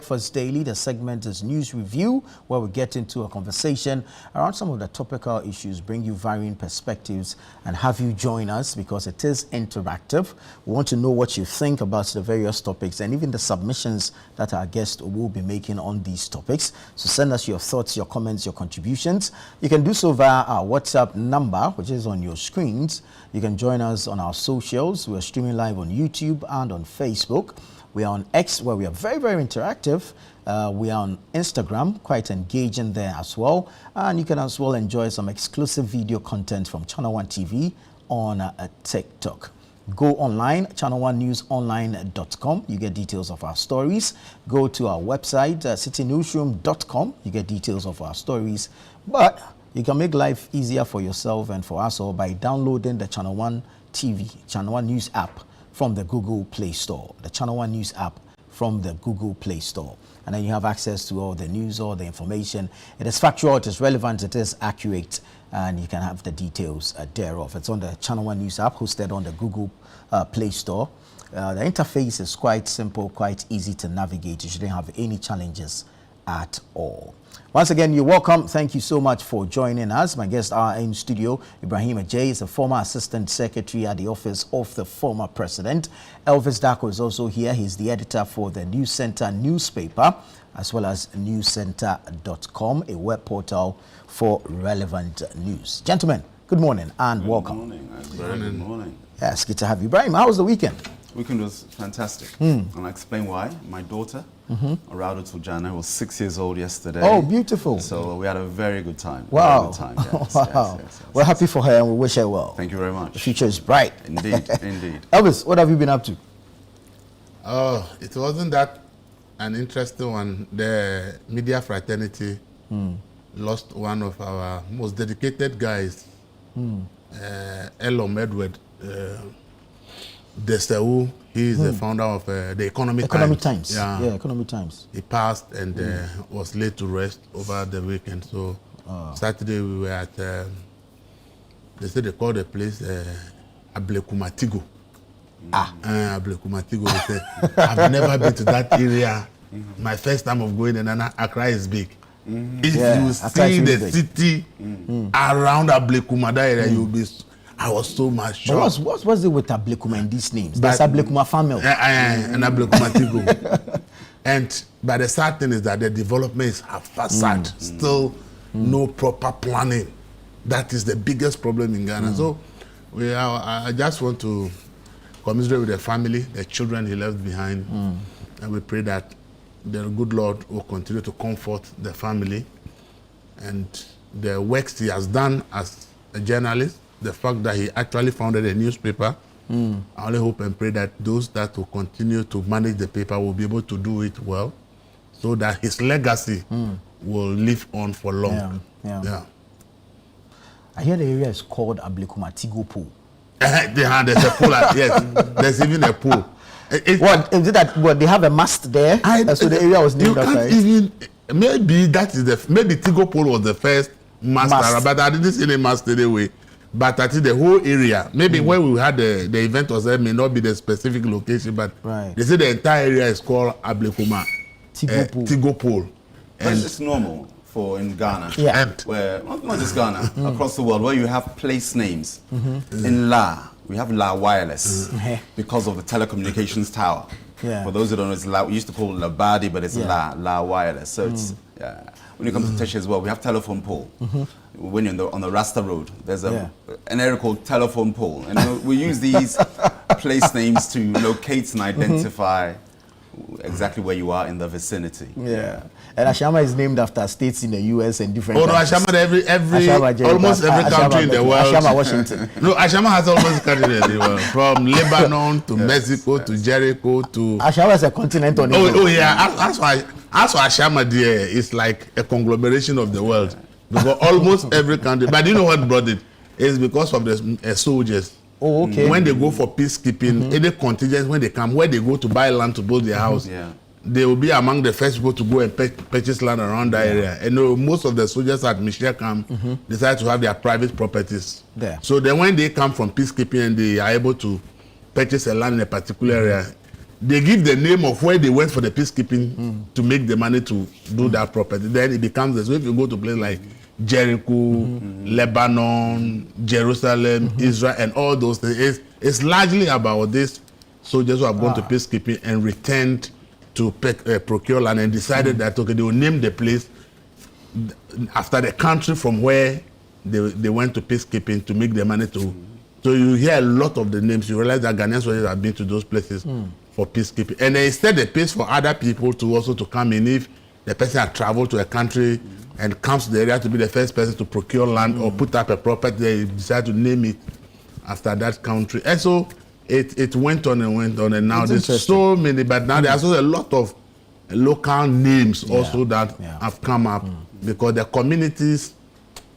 Breakfast Daily. The segment is News Review, where we get into a conversation around some of the topical issues, bring you varying perspectives, and have you join us because it is interactive. We want to know what you think about the various topics and even the submissions that our guests will be making on these topics. So send us your thoughts, your comments, your contributions. You can do so via our WhatsApp number, which is on your screens. You can join us on our socials. We're streaming live on YouTube and on Facebook. We are on X, where we are very, very interactive. We are on Instagram, quite engaging there as well. And you can as well enjoy some exclusive video content from ChannelOne TV on TikTok. Go online, channelonenewsonline.com. You get details of our stories. Go to our website, citynewsroom.com. You get details of our stories. But you can make life easier for yourself and for us all by downloading the ChannelOne TV, ChannelOne News app from the Google Play Store, the ChannelOne News app from the Google Play Store. And then you have access to all the news, all the information. It is factual, it is relevant, it is accurate, and you can have the details thereof. It's on the ChannelOne News app, hosted on the Google Play Store. The interface is quite simple, quite easy to navigate. You shouldn't have any challenges at all. Once again, you're welcome. Thank you so much for joining us. My guests are in studio. Ibrahim Ajay is a former assistant secretary at the office of the former president. Elvis Dako is also here. He's the editor for the News Center newspaper, as well as newscenter.com, a web portal for relevant news. Gentlemen, good morning and welcome. Good morning. Good morning. Yes, good to have you. Ibrahim, how was the weekend? Weekend was fantastic. And I'll explain why. My daughter, Arado Tujana, was 6 years old yesterday. Oh, beautiful. So we had a very good time. Wow. Very good time. Yes, wow. Yes. We're happy for her and we wish her well. Thank you very much. The future is bright. Indeed, indeed. Elvis, what have you been up to? Oh, it wasn't that an interesting one. The media fraternity lost one of our most dedicated guys, Elom Edward Desewu. He is the founder of the Economic Times. Yeah, Economic Times. He passed and was laid to rest over the weekend. So Saturday we were at, they said they called the place Ablekumatigo. Ablekumatigo. They said, I've never been to that area. My first time of going, and Accra is big. If you see the city around Ablekuma, that area, you'll be... I was so much shocked. What's it with Ablekuma and these names? There's Ablekuma family. And Ablekumatiko. But the sad thing is that the development is facade. Still no proper planning. That is the biggest problem in Ghana. So I just want to commiserate with the family, the children he left behind. And we pray that the good Lord will continue to comfort the family and the works he has done as a journalist. The fact that he actually founded a newspaper, I only hope and pray that those that will continue to manage the paper will be able to do it well, so that his legacy will live on for long. Yeah. I hear the area is called Ablekumatiko Pool. There's a pool. Yes, there's even a pool. What is it that? What they have a mast there? So the area was named after it. Maybe that is maybe Tigo Pool was the first mast, but I didn't see any mast anyway. But I think the whole area, maybe where we had the event was there, may not be the specific location, but they say the entire area is called Ablekuma Tigo Pool. And it's normal for in Ghana, where not just Ghana, across the world, where you have place names. In La, we have La Wireless because of the telecommunications tower. For those who don't know, it's La, we used to call it Labadi, but it's La Wireless. So it's when it comes to Tesha as well, we have telephone pole. When you're on the Rasta Road, there's an area called telephone pole, and we use these place names to locate and identify exactly where you are in the vicinity. And Ashama is named after states in the U.S. and different. Ashama, almost every country in the world. Ashama, Washington. No, Ashama has almost country in the world, from Lebanon to Mexico to Jericho to. Ashama is a continent on its own. Oh yeah, that's why Ashama there is like a conglomeration of the world. Because almost every country, but you know what brought it? It's because of the soldiers. Oh, okay. When they go for peacekeeping, any contingents, when they come, where they go to buy land to build their house, they will be among the first people to go and purchase land around that area. And most of the soldiers at Michelle camp decide to have their private properties there. So then when they come from peacekeeping and they are able to purchase a land in a particular area, they give the name of where they went for the peacekeeping to make the money to do that property. Then it becomes, so if you go to places like Jericho, Lebanon, Jerusalem, Israel, and all those things, it's largely about this soldiers who have gone to peacekeeping and returned to procure land and decided that, okay, they will name the place after the country from where they went to peacekeeping to make the money to. So you hear a lot of the names, you realize that Ghanaians soldiers have been to those places for peacekeeping. And then instead they pays for other people to also to come in if the person had traveled to a country and comes to the area to be the first person to procure land or put up a property, they decide to name it after that country. And so it went on and went on, and now there's so many, but now there's also a lot of local names also that have come up because the communities,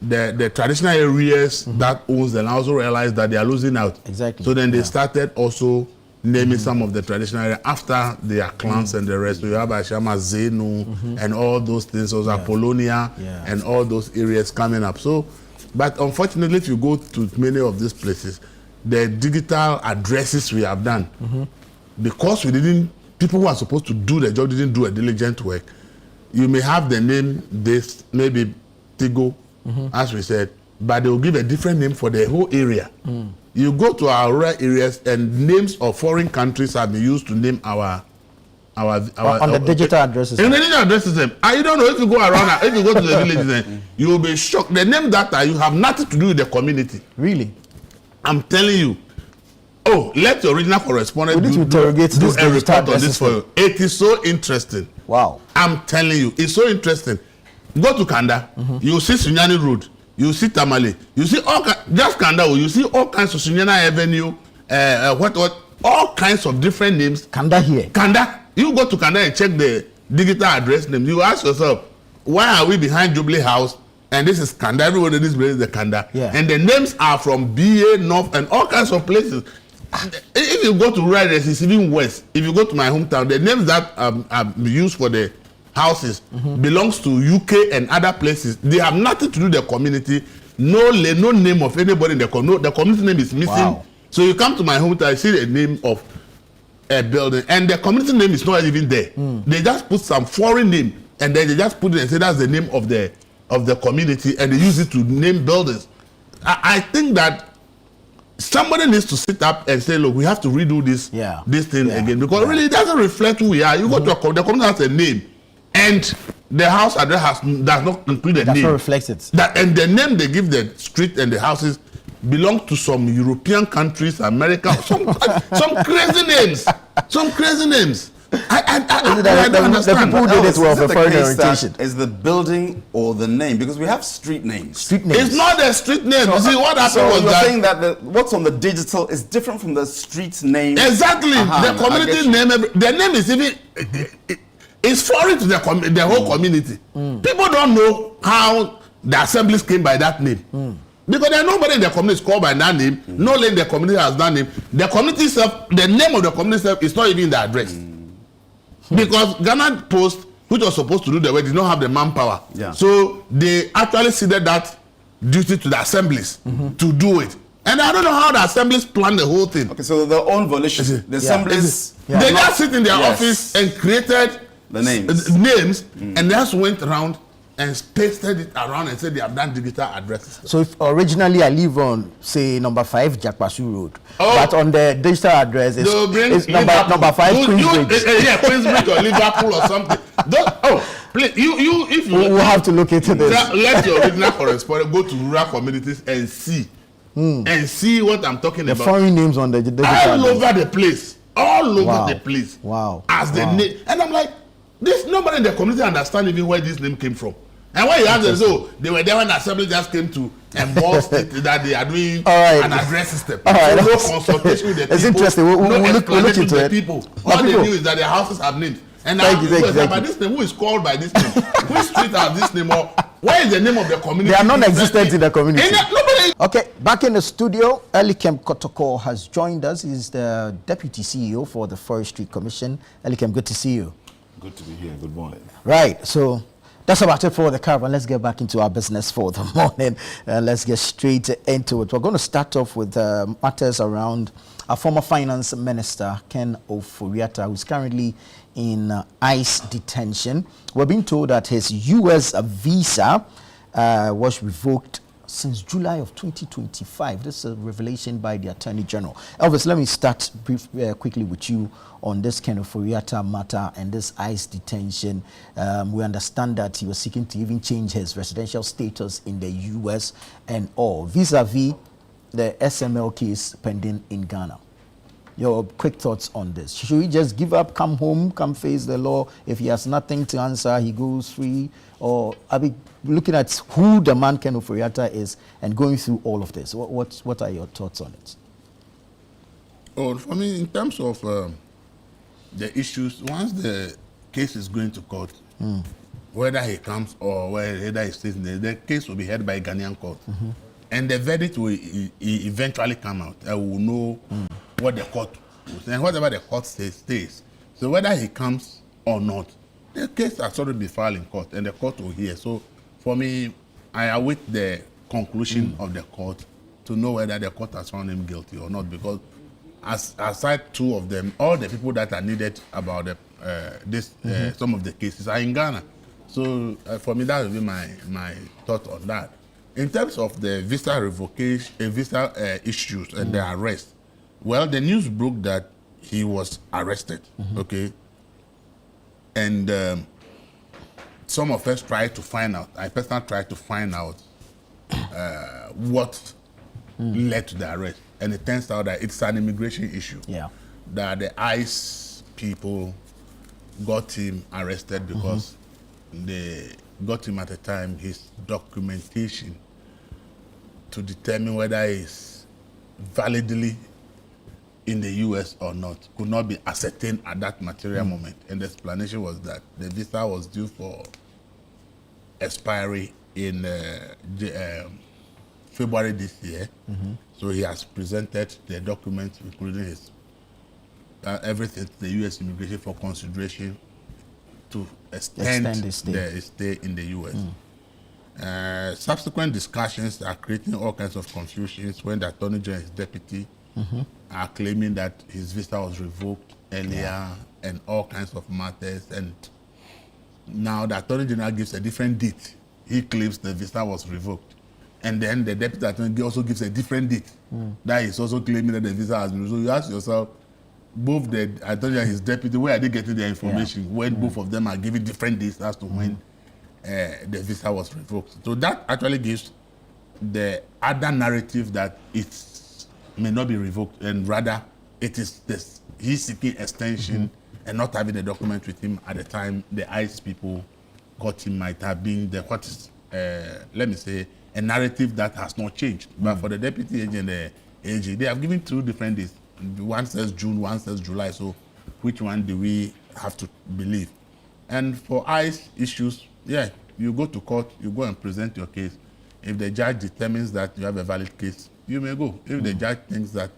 the traditional areas that owns them also realized that they are losing out. Exactly. So then they started also naming some of the traditional areas after their clans and the rest. So you have Ashama, Zenu, and all those things, also Apollonia, and all those areas coming up. So, but unfortunately, if you go to many of these places, the digital addresses we have done, because we didn't, people who are supposed to do the job didn't do a diligent work. You may have the name this, maybe Tigo, as we said, but they will give a different name for the whole area. You go to our rural areas and names of foreign countries have been used to name our on the digital addresses. In the digital addresses, I don't know if you go around, if you go to the villages, you will be shocked. The name that you have nothing to do with the community. Really? I'm telling you. Oh, let the original correspondent do a report on this for you. It is so interesting. Wow. I'm telling you, it's so interesting. Go to Kanda, you see Sunyani Road, you see Tamale, you see just Kanda, you see all kinds of Sunyana Avenue, all kinds of different names. Kanda here. Kanda. You go to Kanda and check the digital address name. You ask yourself, why are we behind Jubilee House? And this is Kanda. Everybody in this place is the Kanda. And the names are from BA, North, and all kinds of places. If you go to rural areas, it's even worse. If you go to my hometown, the names that are used for the houses belongs to UK and other places. They have nothing to do with the community. No name of anybody in the community. The community name is missing. Wow. So you come to my hometown, I see the name of a building, and the community name is not even there. They just put some foreign name, and then they just put it and say that's the name of the community, and they use it to name buildings. I think that somebody needs to sit up and say, look, we have to redo this thing again, because really it doesn't reflect who we are. You go to the community has a name, and the house address does not include a name. Does not reflect it. And the name they give the street and the houses belong to some European countries, America, some crazy names. Some crazy names. I don't understand. The people who did it were of a foreign orientation. Is the building or the name? Because we have street names. Street names. It's not a street name. So, you see, what happened was you're that saying that what's on the digital is different from the street name. Exactly. The community name. The name is even. It's foreign to the whole community. People don't know how the assemblies came by that name. Because there's nobody in the community is called by that name. No one in the community has that name. The community itself, the name of the community itself is not even the address. Because Ghana Post, which was supposed to do the work, did not have the manpower. So they actually ceded that duty to the assemblies to do it. And I don't know how the assemblies planned the whole thing. Okay, so their own volition. The assemblies... They just sit in their office and created the names. And they just went around and pasted it around and said they have done digital addresses. So if originally I live on, say, number 5 Jakpasu Road, but on the digital address it's number 5 Queensbridge. Yeah, Queensbridge or Liverpool or something. Please, if you we'll have to look into this. Let your original correspondent go to rural communities and see. And see what I'm talking about. The foreign names on the digital all over the place. All over the place. Wow. As the name. And I'm like, nobody in the community understand even where this name came from. And when you ask them, so they were there when the assembly just came to emboss it that they are doing an address system. So no consultation with the people. It's interesting. We'll look into it. People. All they knew is that their houses have names. And now, by this name, who is called by this name? Which street has this name? Or where is the name of the community? They are non-existent in the community. Okay, back in the studio, Elikem Kotoko has joined us. He's the Deputy CEO for the Forestry Commission. Elikem, good to see you. Good to be here. Good morning. Right, so That's about it for the caravan. Let's get back into our business for the morning. Let's get straight into it. We're going to start off with matters around our former Finance Minister Ken Ofori-Atta, who's currently in ICE detention. We're being told that his U.S. visa was revoked since July of 2025. This is a revelation by the Attorney General. Elvis, let me start quickly with you on this Ken Ofori-Atta matter and this ICE detention. We understand that he was seeking to even change his residential status in the U.S. and all, vis-a-vis the SML case pending in Ghana. Your quick thoughts on this. Should we just give up, come home, come face the law? If he has nothing to answer, he goes free? Or are we looking at who the man Ken Ofori-Atta is and going through all of this? What are your thoughts on it? Oh, for me, in terms of the issues, once the case is going to court, whether he comes or whether he stays in the case will be heard by a Ghanaian court. And the verdict will eventually come out. I will know what the court will say. And whatever the court says, stays. So whether he comes or not, the case has already been filed in court and the court will hear. So for me, I await the conclusion of the court to know whether the court has found him guilty or not, because aside two of them, all the people that are needed about the, some of the cases are in Ghana. So for me, that will be my thought on that. In terms of the visa revocation, visa issues and the arrest, well, the news broke that he was arrested, okay? And some of us tried to find out, I personally tried to find out what led to the arrest. And it turns out that it's an immigration issue. Yeah. That the ICE people got him arrested because they got him at a time, his documentation to determine whether he's validly in the U.S. or not could not be ascertained at that material moment. And the explanation was that the visa was due for expiry in February this year. So he has presented the documents, including his everything to the U.S. immigration for consideration to extend his stay in the U.S. Subsequent discussions are creating all kinds of confusions when the Attorney General and his deputy are claiming that his visa was revoked earlier and all kinds of matters. And now the Attorney General gives a different date. He claims the visa was revoked. And then the deputy attorney also gives a different date. That is also claiming that the visa has been revoked. So you ask yourself, both the attorney and his deputy, where are they getting their information when both of them are giving different dates as to when the visa was revoked? So that actually gives the other narrative that it may not be revoked, and rather it is this, he's seeking extension and not having the document with him at the time the ICE people got him might have been the what is let me say a narrative that has not changed. But for the deputy agent and the AG, they have given two different dates. One says June, one says July. So which one do we have to believe? And for ICE issues, you go to court, you go and present your case. If the judge determines that you have a valid case, you may go. If the judge thinks that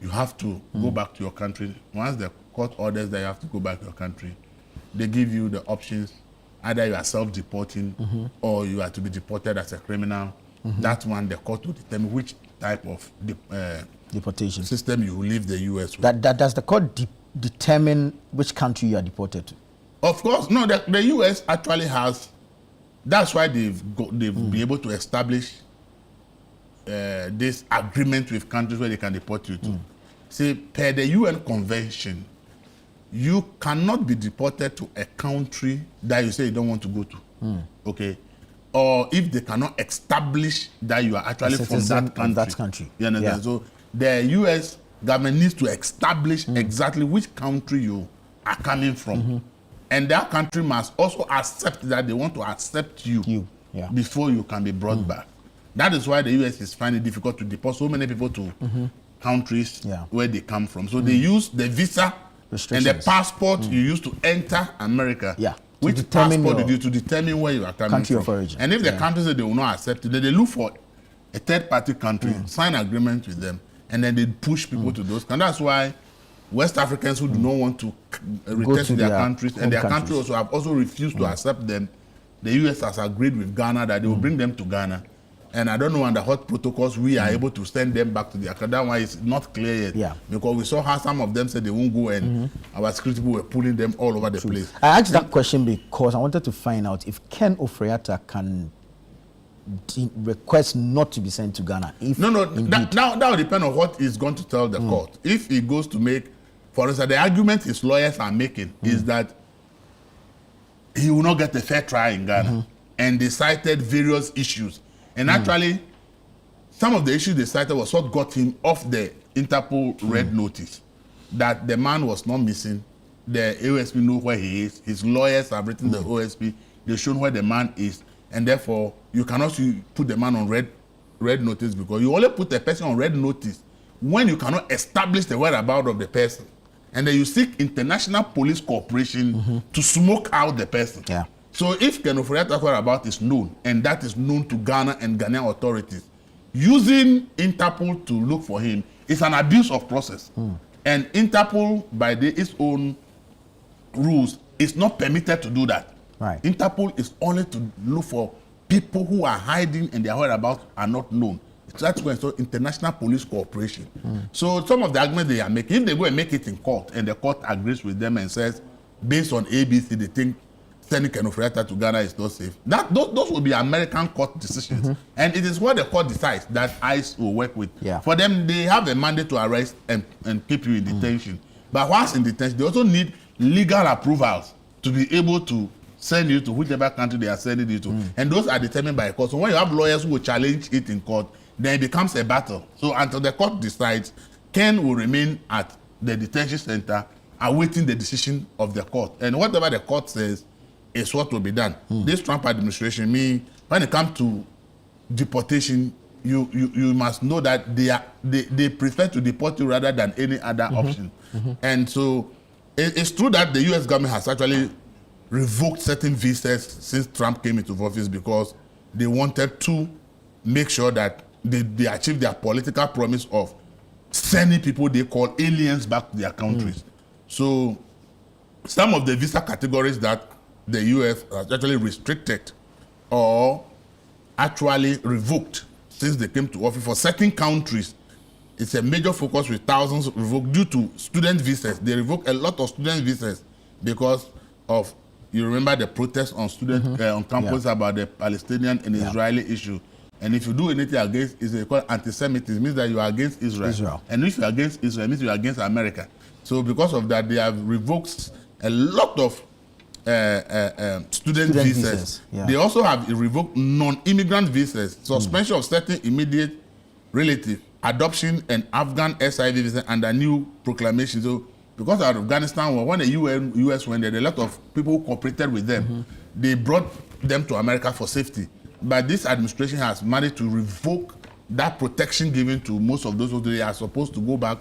you have to go back to your country, once the court orders that you have to go back to your country, they give you the options. Either you are self-deporting or you are to be deported as a criminal. That's one the court will determine which type of deportation system you will leave the U.S. with. Does the court determine which country you are deported to? Of course. No, the U.S. actually has. That's why they've been able to establish this agreement with countries where they can deport you to. See, per the UN Convention, you cannot be deported to a country that you say you don't want to go to, okay? Or if they cannot establish that you are actually from that country. You understand? So the U.S. government needs to establish exactly which country you are coming from. And that country must also accept that they want to accept you before you can be brought back. That is why the U.S. is finding it difficult to deport so many people to countries where they come from. So they use the visa and the passport you use to enter America. Which passport did you to determine where you are coming country from. Of origin. And if the country say they will not accept it, then they look for a third-party country, sign agreement with them, and then they push people to those countries. That's why West Africans who do not want to return to their countries, and their countries also have also refused to accept them the U.S. has agreed with Ghana that they will bring them to Ghana. And I don't know under what protocols we are able to send them back to the country. That one is not clear yet. Yeah. Because we saw how some of them said they won't go, and our security people were pulling them all over the place. I asked that question because I wanted to find out if Ken Ofori-Atta can request not to be sent to Ghana. If that will depend on what he's going to tell the court. If he goes to make, for instance, the argument his lawyers are making is that he will not get a fair trial in Ghana. And they cited various issues. And actually, some of the issues they cited was what got him off the Interpol red notice. That the man was not missing. The OSP know where he is. His lawyers have written the OSP. They've shown where the man is. And therefore, you cannot put the man on red notice, because you only put a person on red notice when you cannot establish the whereabouts of the person. And then you seek international police cooperation to smoke out the person. Yeah. So if Ken Ofori-Atta's whereabouts is known, and that is known to Ghana and Ghanaian authorities, using Interpol to look for him is an abuse of process. And Interpol, by its own rules, is not permitted to do that. Right. Interpol is only to look for people who are hiding and their whereabouts are not known. That's when it's international police cooperation. So some of the arguments they are making, if they go and make it in court and the court agrees with them and says, based on ABC, they think sending Ken Ofori-Atta to Ghana is not safe, those will be American court decisions. And it is what the court decides that ICE will work with. Yeah. For them, they have a mandate to arrest and keep you in detention. But once in detention, they also need legal approvals to be able to send you to whichever country they are sending you to. And those are determined by a court. So when you have lawyers who will challenge it in court, then it becomes a battle. So until the court decides, Ken will remain at the detention center awaiting the decision of the court. And whatever the court says is what will be done. This Trump administration, when it comes to deportation, you must know that they prefer to deport you rather than any other option. And so it's true that the U.S. government has actually revoked certain visas since Trump came into office, because they wanted to make sure that they achieve their political promise of sending people they call aliens back to their countries. So some of the visa categories that the U.S. has actually restricted or actually revoked since they came to office for certain countries, it's a major focus with thousands revoked due to student visas. They revoked a lot of student visas because of, you remember the protests on student on campus about the Palestinian and Israeli issue. And if you do anything against Israel, called anti-Semitism, it means that you are against Israel. And if you are against Israel, it means you are against America. So because of that, they have revoked a lot of student visas. Yeah. They also have revoked non-immigrant visas, suspension of certain immediate relative, adoption and Afghan SIV visa under new proclamation. So because of Afghanistan, when the US went there, a lot of people who cooperated with them, they brought them to America for safety. But this administration has managed to revoke that protection given to most of those who they are supposed to go back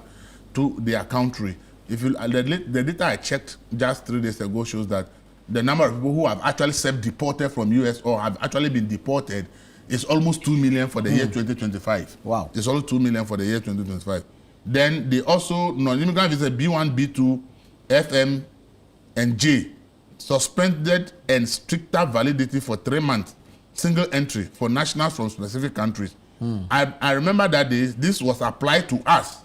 to their country. If you, the data I checked just 3 days ago shows that the number of people who have actually self-deported from US or have actually been deported is almost 2 million for the year 2025. Wow. It's almost 2 million for the year 2025. Then they also, non-immigrant visa B1, B2, FM, and J, suspended and stricter validity for 3 months, single entry for nationals from specific countries. I remember that this was applied to us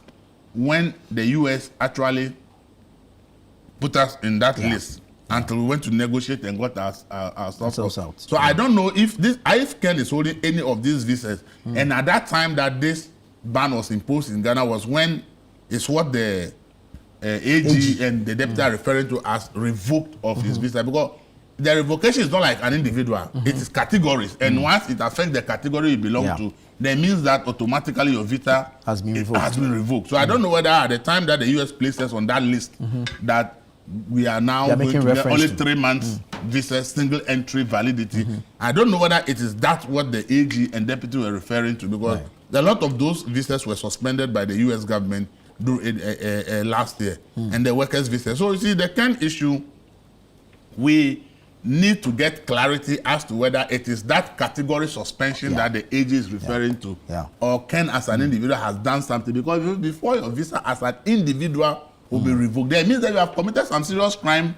when the US actually put us in that list until we went to negotiate and got our stuff out. So I don't know if Ken is holding any of these visas. And at that time that this ban was imposed in Ghana was when it's what the AG and the deputy are referring to as revoked of his visa, because the revocation is not like an individual, it is categories, and once it affects the category you belong to, that means that automatically your visa has been revoked. So I don't know whether at the time that the US placed us on that list that we are now going to get only 3 months visa, single entry validity. I don't know whether it is that what the AG and deputy were referring to, because a lot of those visas were suspended by the US government last year, and the workers' visa. So you see, the Ken issue, we need to get clarity as to whether it is that category suspension that the AG is referring to, or Ken as an individual has done something. Because before your visa as an individual will be revoked, that means that you have committed some serious crime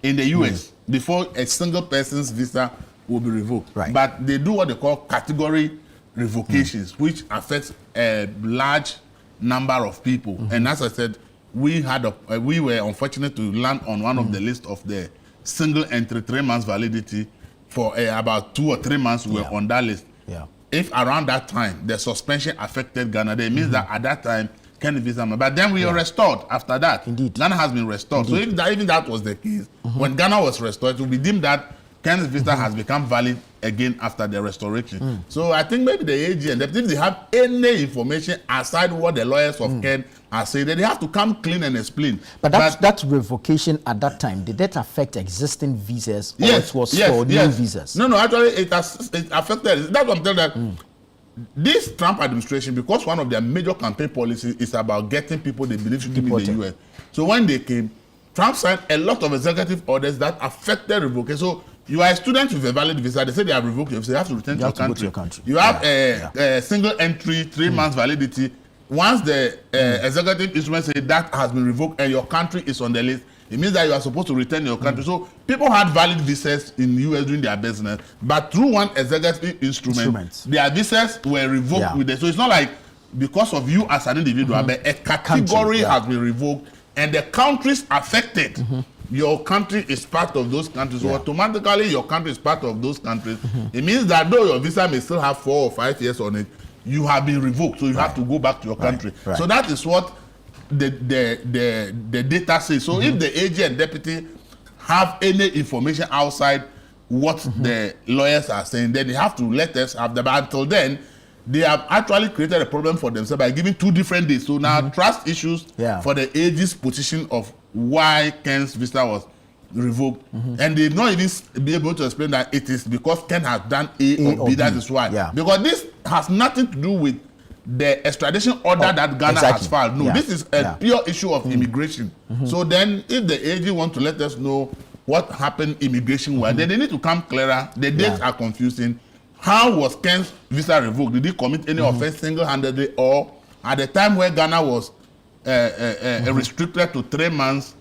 in the US before a single person's visa will be revoked. Right. But they do what they call category revocations, which affects a large number of people. And as I said, we were unfortunate to land on one of the list of the single entry 3 months validity for about 2 or 3 months. We were on that list. Yeah. If around that time the suspension affected Ghana, that means that at that time Ken visa, but then we were restored after that. Indeed. Ghana has been restored. Indeed. So if even that was the case, when Ghana was restored, it will be deemed that Ken's visa has become valid again after the restoration. So I think maybe the AG and if they have any information aside what the lawyers of Ken are saying, then they have to come clean and explain. But that revocation at that time, did that affect existing visas or it was for new visas? No, actually it affected. That's what I'm telling you. This Trump administration, because one of their major campaign policies is about getting people they believe should be in the US. So when they came, Trump signed a lot of executive orders that affected revocation. So you are a student with a valid visa. They say they have revoked you. So you have to return to your country. You have a single entry 3 months validity. Once the executive instrument says that has been revoked and your country is on the list, it means that you are supposed to return your country. So people had valid visas in the US doing their business, but through one executive instrument, their visas were revoked with it. So it's not like because of you as an individual, but a category has been revoked and the countries affected. Your country is part of those countries. So automatically your country is part of those countries. It means that though your visa may still have 4 or 5 years on it, you have been revoked. So you have to go back to your country. So that is what the data says. So if the AG and deputy have any information outside what the lawyers are saying, then they have to let us have them. But until then, they have actually created a problem for themselves by giving 2 different days. So now trust issues for the AG's position of why Ken's visa was revoked, and they've not even be able to explain that it is because Ken has done A or B. That is why. Because this has nothing to do with the extradition order that Ghana has filed. No, this is a pure issue of immigration. So then, if the AG want to let us know what happened immigration-wise, then they need to come clearer. The dates are confusing. How was Ken's visa revoked? Did he commit any offense single-handedly, or at the time where Ghana was restricted to 3 months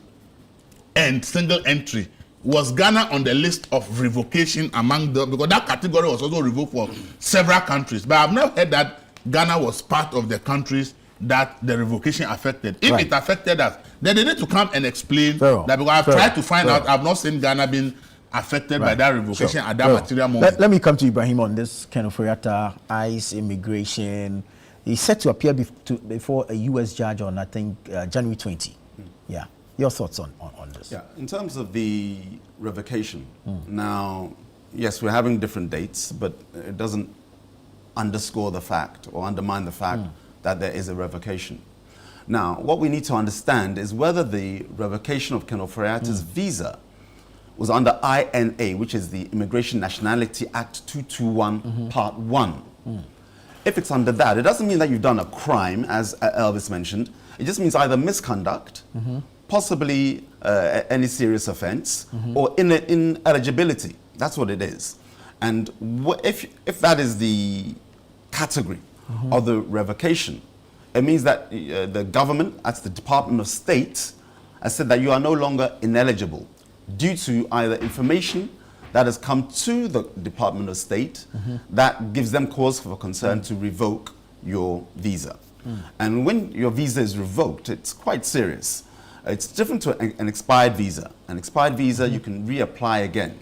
and single entry, was Ghana on the list of revocation among them? Because that category was also revoked for several countries. But I've never heard that Ghana was part of the countries that the revocation affected. If it affected us, then they need to come and explain that, because I've tried to find out. I've not seen Ghana being affected by that revocation at that material moment. Let me come to Ibrahim on this Ken Ofori-Atta, ICE, immigration. He's set to appear before a U.S. judge on, I think, January 20. Yeah. Your thoughts on this? Yeah, in terms of the revocation, now, yes, we're having different dates, but it doesn't underscore the fact or undermine the fact that there is a revocation. Now, what we need to understand is whether the revocation of Ken Ofori-Atta's visa was under INA, which is the Immigration Nationality Act 221, Part 1. If it's under that, it doesn't mean that you've done a crime, as Elvis mentioned. It just means either misconduct, possibly any serious offense, or ineligibility. That's what it is. And if that is the category of the revocation, it means that the government, that's the Department of State, has said that you are no longer ineligible due to either information that has come to the Department of State that gives them cause for concern to revoke your visa. And when your visa is revoked, it's quite serious. It's different to an expired visa. An expired visa, you can reapply again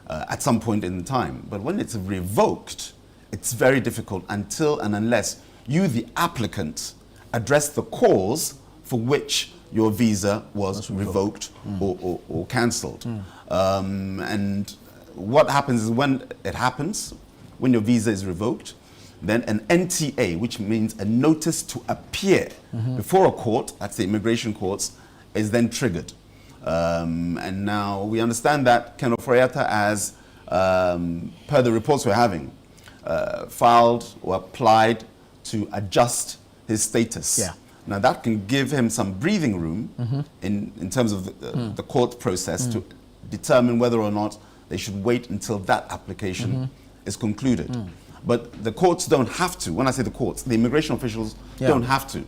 at some point in time. But when it's revoked, it's very difficult until and unless you, the applicant, address the cause for which your visa was revoked or cancelled. And what happens is when it happens, when your visa is revoked, then an NTA, which means a notice to appear before a court, that's the immigration courts, is then triggered. And now we understand that Ken Ofori-Atta has, per the reports we're having, filed or applied to adjust his status. Now that can give him some breathing room in terms of the court process to determine whether or not they should wait until that application is concluded. But the courts don't have to. When I say the courts, the immigration officials don't have to.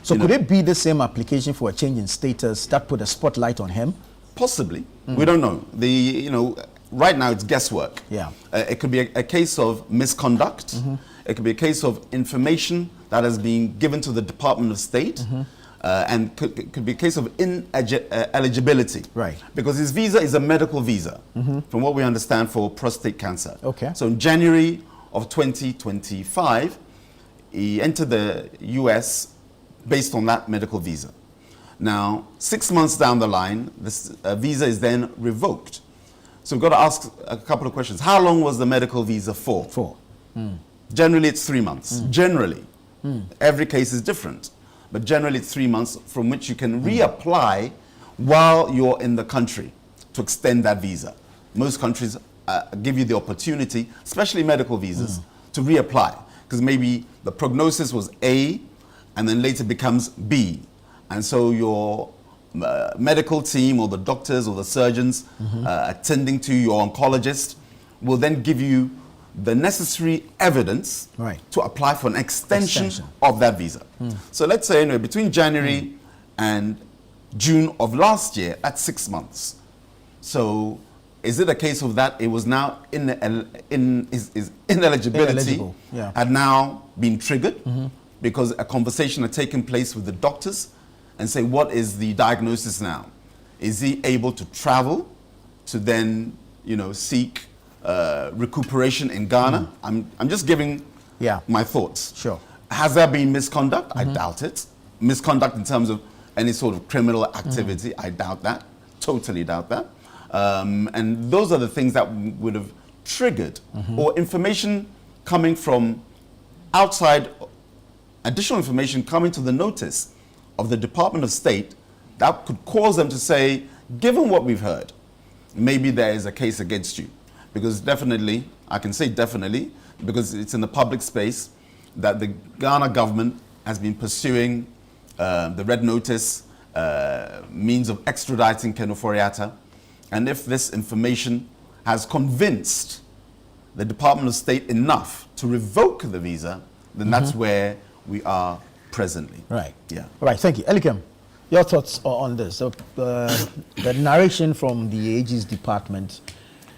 So could it be the same application for a change in status that put a spotlight on him? Possibly. We don't know. right now it's guesswork. Yeah. It could be a case of misconduct. It could be a case of information that has been given to the Department of State. And could be a case of ineligibility. Right. Because his visa is a medical visa, from what we understand, for prostate cancer. Okay. So in January of 2025, he entered the US based on that medical visa. Now, 6 months down the line, this visa is then revoked. So we've got to ask a couple of questions. How long was the medical visa for? Generally, it's 3 months. Generally. Every case is different. But generally, it's 3 months from which you can reapply while you're in the country to extend that visa. Most countries give you the opportunity, especially medical visas, to reapply. Because maybe the prognosis was A, and then later becomes B. And so your medical team or the doctors or the surgeons attending to your oncologist will then give you the necessary evidence to apply for an extension of that visa. So let's say between January and June of last year, that's 6 months. So is it a case of that it was now ineligibility had now been triggered because a conversation had taken place with the doctors and say, what is the diagnosis now? Is he able to travel to then, seek recuperation in Ghana? I'm just giving my thoughts. Sure. Has there been misconduct? I doubt it. Misconduct in terms of any sort of criminal activity? I doubt that. Totally doubt that. And those are the things that would have triggered, or information coming from outside, additional information coming to the notice of the Department of State that could cause them to say, given what we've heard, maybe there is a case against you. Because definitely, I can say definitely, because it's in the public space, that the Ghana government has been pursuing the red notice means of extraditing Ken Ofori-Atta. And if this information has convinced the Department of State enough to revoke the visa, then that's where we are presently. Right. Yeah. All right. Thank you. Elikem, your thoughts on this? So, the narration from the Ages Department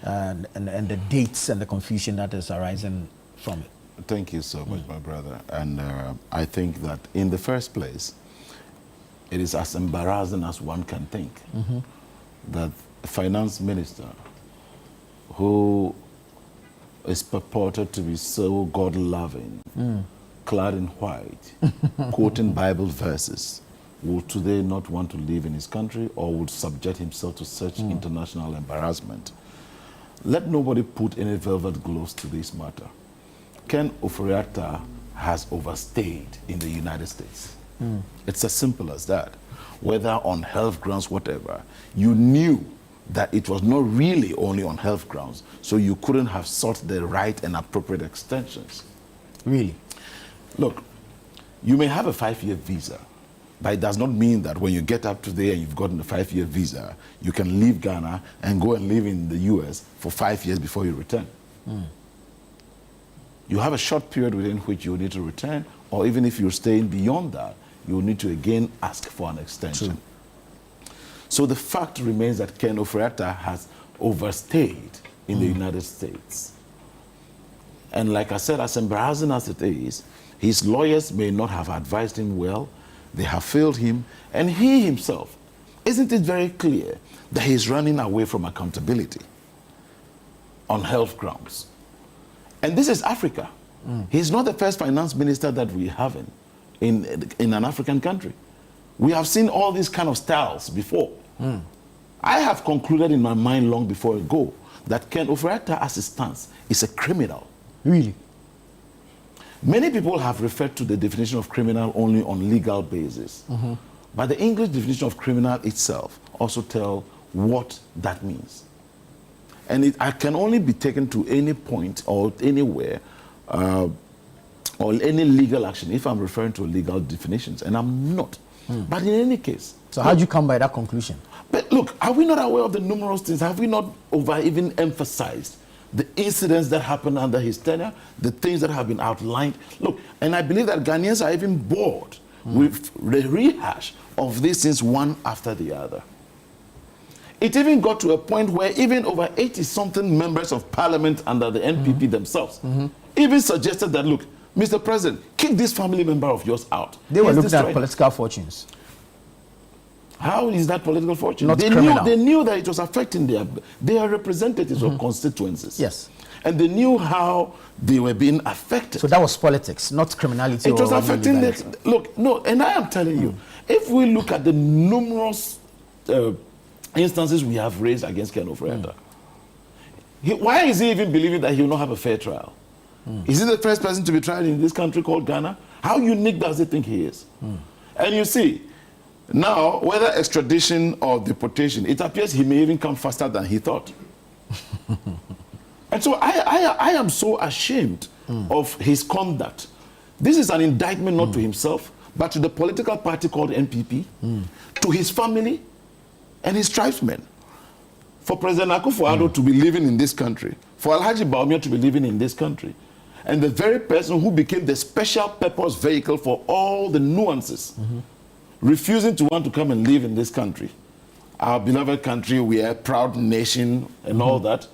and the dates and the confusion that is arising from it. Thank you so much, my brother. And I think that in the first place, it is as embarrassing as one can think that a finance minister who is purported to be so God-loving, clad in white, quoting Bible verses, would today not want to live in his country or would subject himself to such international embarrassment. Let nobody put any velvet gloves to this matter. Ken Ofori-Atta has overstayed in the United States. It's as simple as that. Whether on health grounds, whatever, you knew that it was not really only on health grounds, so you couldn't have sought the right and appropriate extensions. Really? Look, you may have a 5-year visa, but it does not mean that when you get up to there and you've gotten a 5-year visa, you can leave Ghana and go and live in the US for 5 years before you return. You have a short period within which you need to return, or even if you're staying beyond that, you will need to again ask for an extension. True. So the fact remains that Ken Ofori-Atta has overstayed in the United States. And like I said, as embarrassing as it is, his lawyers may not have advised him well, they have failed him, and he himself, isn't it very clear that he's running away from accountability on health grounds? And this is Africa. He's not the first finance minister that we have in an African country. We have seen all these kind of styles before. I have concluded in my mind long before I go that Ken Ofori-Atta, as it stands, is a criminal. Really? Many people have referred to the definition of criminal only on legal basis. But the English definition of criminal itself also tells what that means. And it can only be taken to any point or anywhere or any legal action if I'm referring to legal definitions, and I'm not. But in any case. So how do you come by that conclusion? But look, are we not aware of the numerous things? Have we not even emphasized the incidents that happened under his tenure, the things that have been outlined? Look, and I believe that Ghanaians are even bored with the rehash of these things one after the other. It even got to a point where even over 80-something members of parliament under the NPP themselves even suggested that, look, Mr. President, kick this family member of yours out. They were looking at political fortunes. How is that political fortune? Not criminal. They knew that it was affecting their representatives of constituencies. Yes. And they knew how they were being affected. So that was politics, not criminality. It was affecting the, look, no, and I am telling you, if we look at the numerous instances we have raised against Ken Ofori-Atta, why is he even believing that he will not have a fair trial? Is he the first person to be tried in this country called Ghana? How unique does he think he is? And you see, now, whether extradition or deportation, it appears he may even come faster than he thought. And so I am so ashamed of his conduct. This is an indictment not to himself, but to the political party called NPP, to his family and his tribesmen. For President Akufo-Addo to be living in this country, for Alhaji Bawumia to be living in this country, and the very person who became the special purpose vehicle for all the nuances, refusing to want to come and live in this country, our beloved country, we are a proud nation and all that.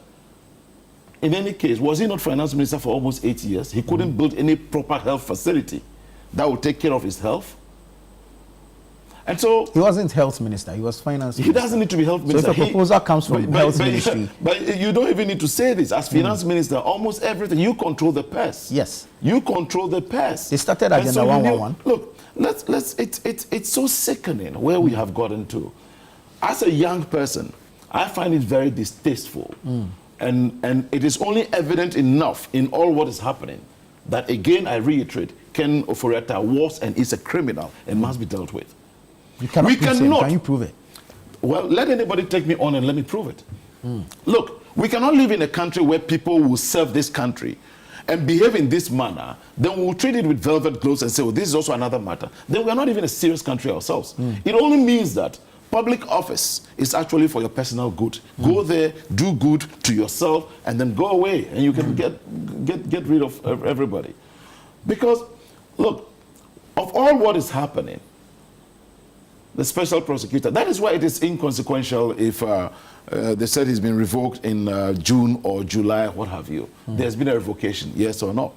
In any case, was he not finance minister for almost 8 years? He couldn't build any proper health facility that would take care of his health. And so he wasn't health minister, he was finance minister. He doesn't need to be health minister. So if a proposal comes from health ministry. But you don't even need to say this. As finance minister, almost everything, you control the purse. Yes. You control the purse. They started Agenda 111. Look, it's so sickening where we have gotten to. As a young person, I find it very distasteful. And it is only evident enough in all what is happening that, again, I reiterate, Ken Ofori-Atta was and is a criminal and must be dealt with. You cannot Can you prove it? Well, let anybody take me on and let me prove it. Look, we cannot live in a country where people will serve this country and behave in this manner, then we'll treat it with velvet gloves and say, well, this is also another matter. Then we're not even a serious country ourselves. It only means that public office is actually for your personal good. Go there, do good to yourself, and then go away, and you can get rid of everybody. Because, look, of all what is happening, the special prosecutor, that is why it is inconsequential if they said he's been revoked in June or July, what have you. There's been a revocation, yes or no.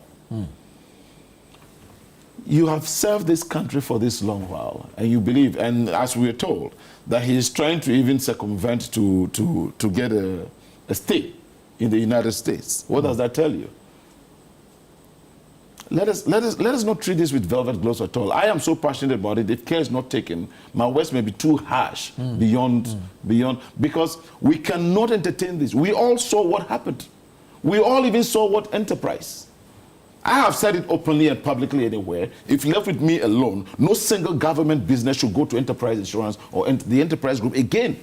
You have served this country for this long while, and you believe, and as we are told, that he is trying to even circumvent to get a stay in the United States. What does that tell you? Let us not treat this with velvet gloves at all. I am so passionate about it. If care is not taken, my words may be too harsh beyond, because we cannot entertain this. We all saw what happened. We all even saw what enterprise. I have said it openly and publicly anywhere. If left with me alone, no single government business should go to Enterprise Insurance or the Enterprise Group again.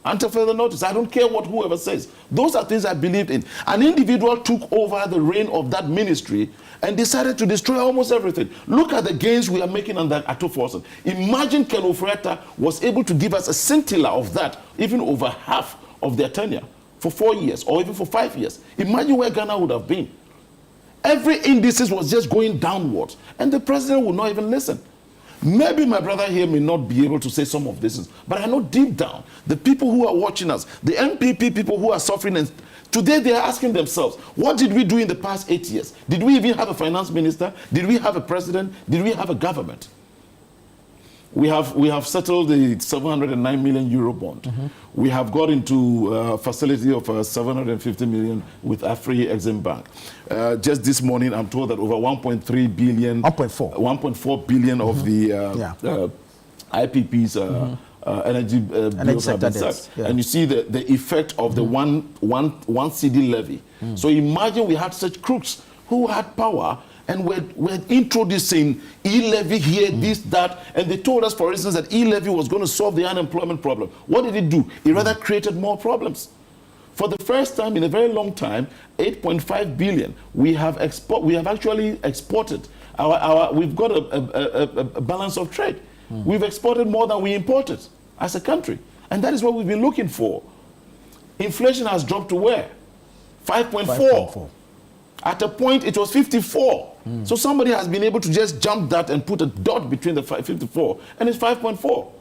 Until further notice, I don't care what whoever says. Those are things I believed in. An individual took over the reign of that ministry and decided to destroy almost everything. Look at the gains we are making on that Atto-Forson. Imagine Ken Ofori-Atta was able to give us a scintilla of that, even over half of their tenure, for 4 years or even for 5 years. Imagine where Ghana would have been. Every indices was just going downwards, and the president would not even listen. Maybe my brother here may not be able to say some of this, but I know deep down, the people who are watching us, the NPP people who are suffering, and today they are asking themselves, what did we do in the past 8 years? Did we even have a finance minister? Did we have a president? Did we have a government? We have settled the 709 million euro bond. We have got into a facility of 750 million with Afri Exim Bank. Just this morning, I'm told that over 1.3 billion, 1.4 billion of the IPP's energy bills have been set. And you see the effect of the one CD levy. So imagine we had such crooks who had power, and we're introducing e-levy here, this, that, and they told us, for instance, that e-levy was going to solve the unemployment problem. What did it do? It rather created more problems. For the first time in a very long time, 8.5 billion, we have actually exported. We've got a balance of trade. We've exported more than we imported as a country. And that is what we've been looking for. Inflation has dropped to where? 5.4. At a point, it was 54. So somebody has been able to just jump that and put a dot between the 54, and it's 5.4.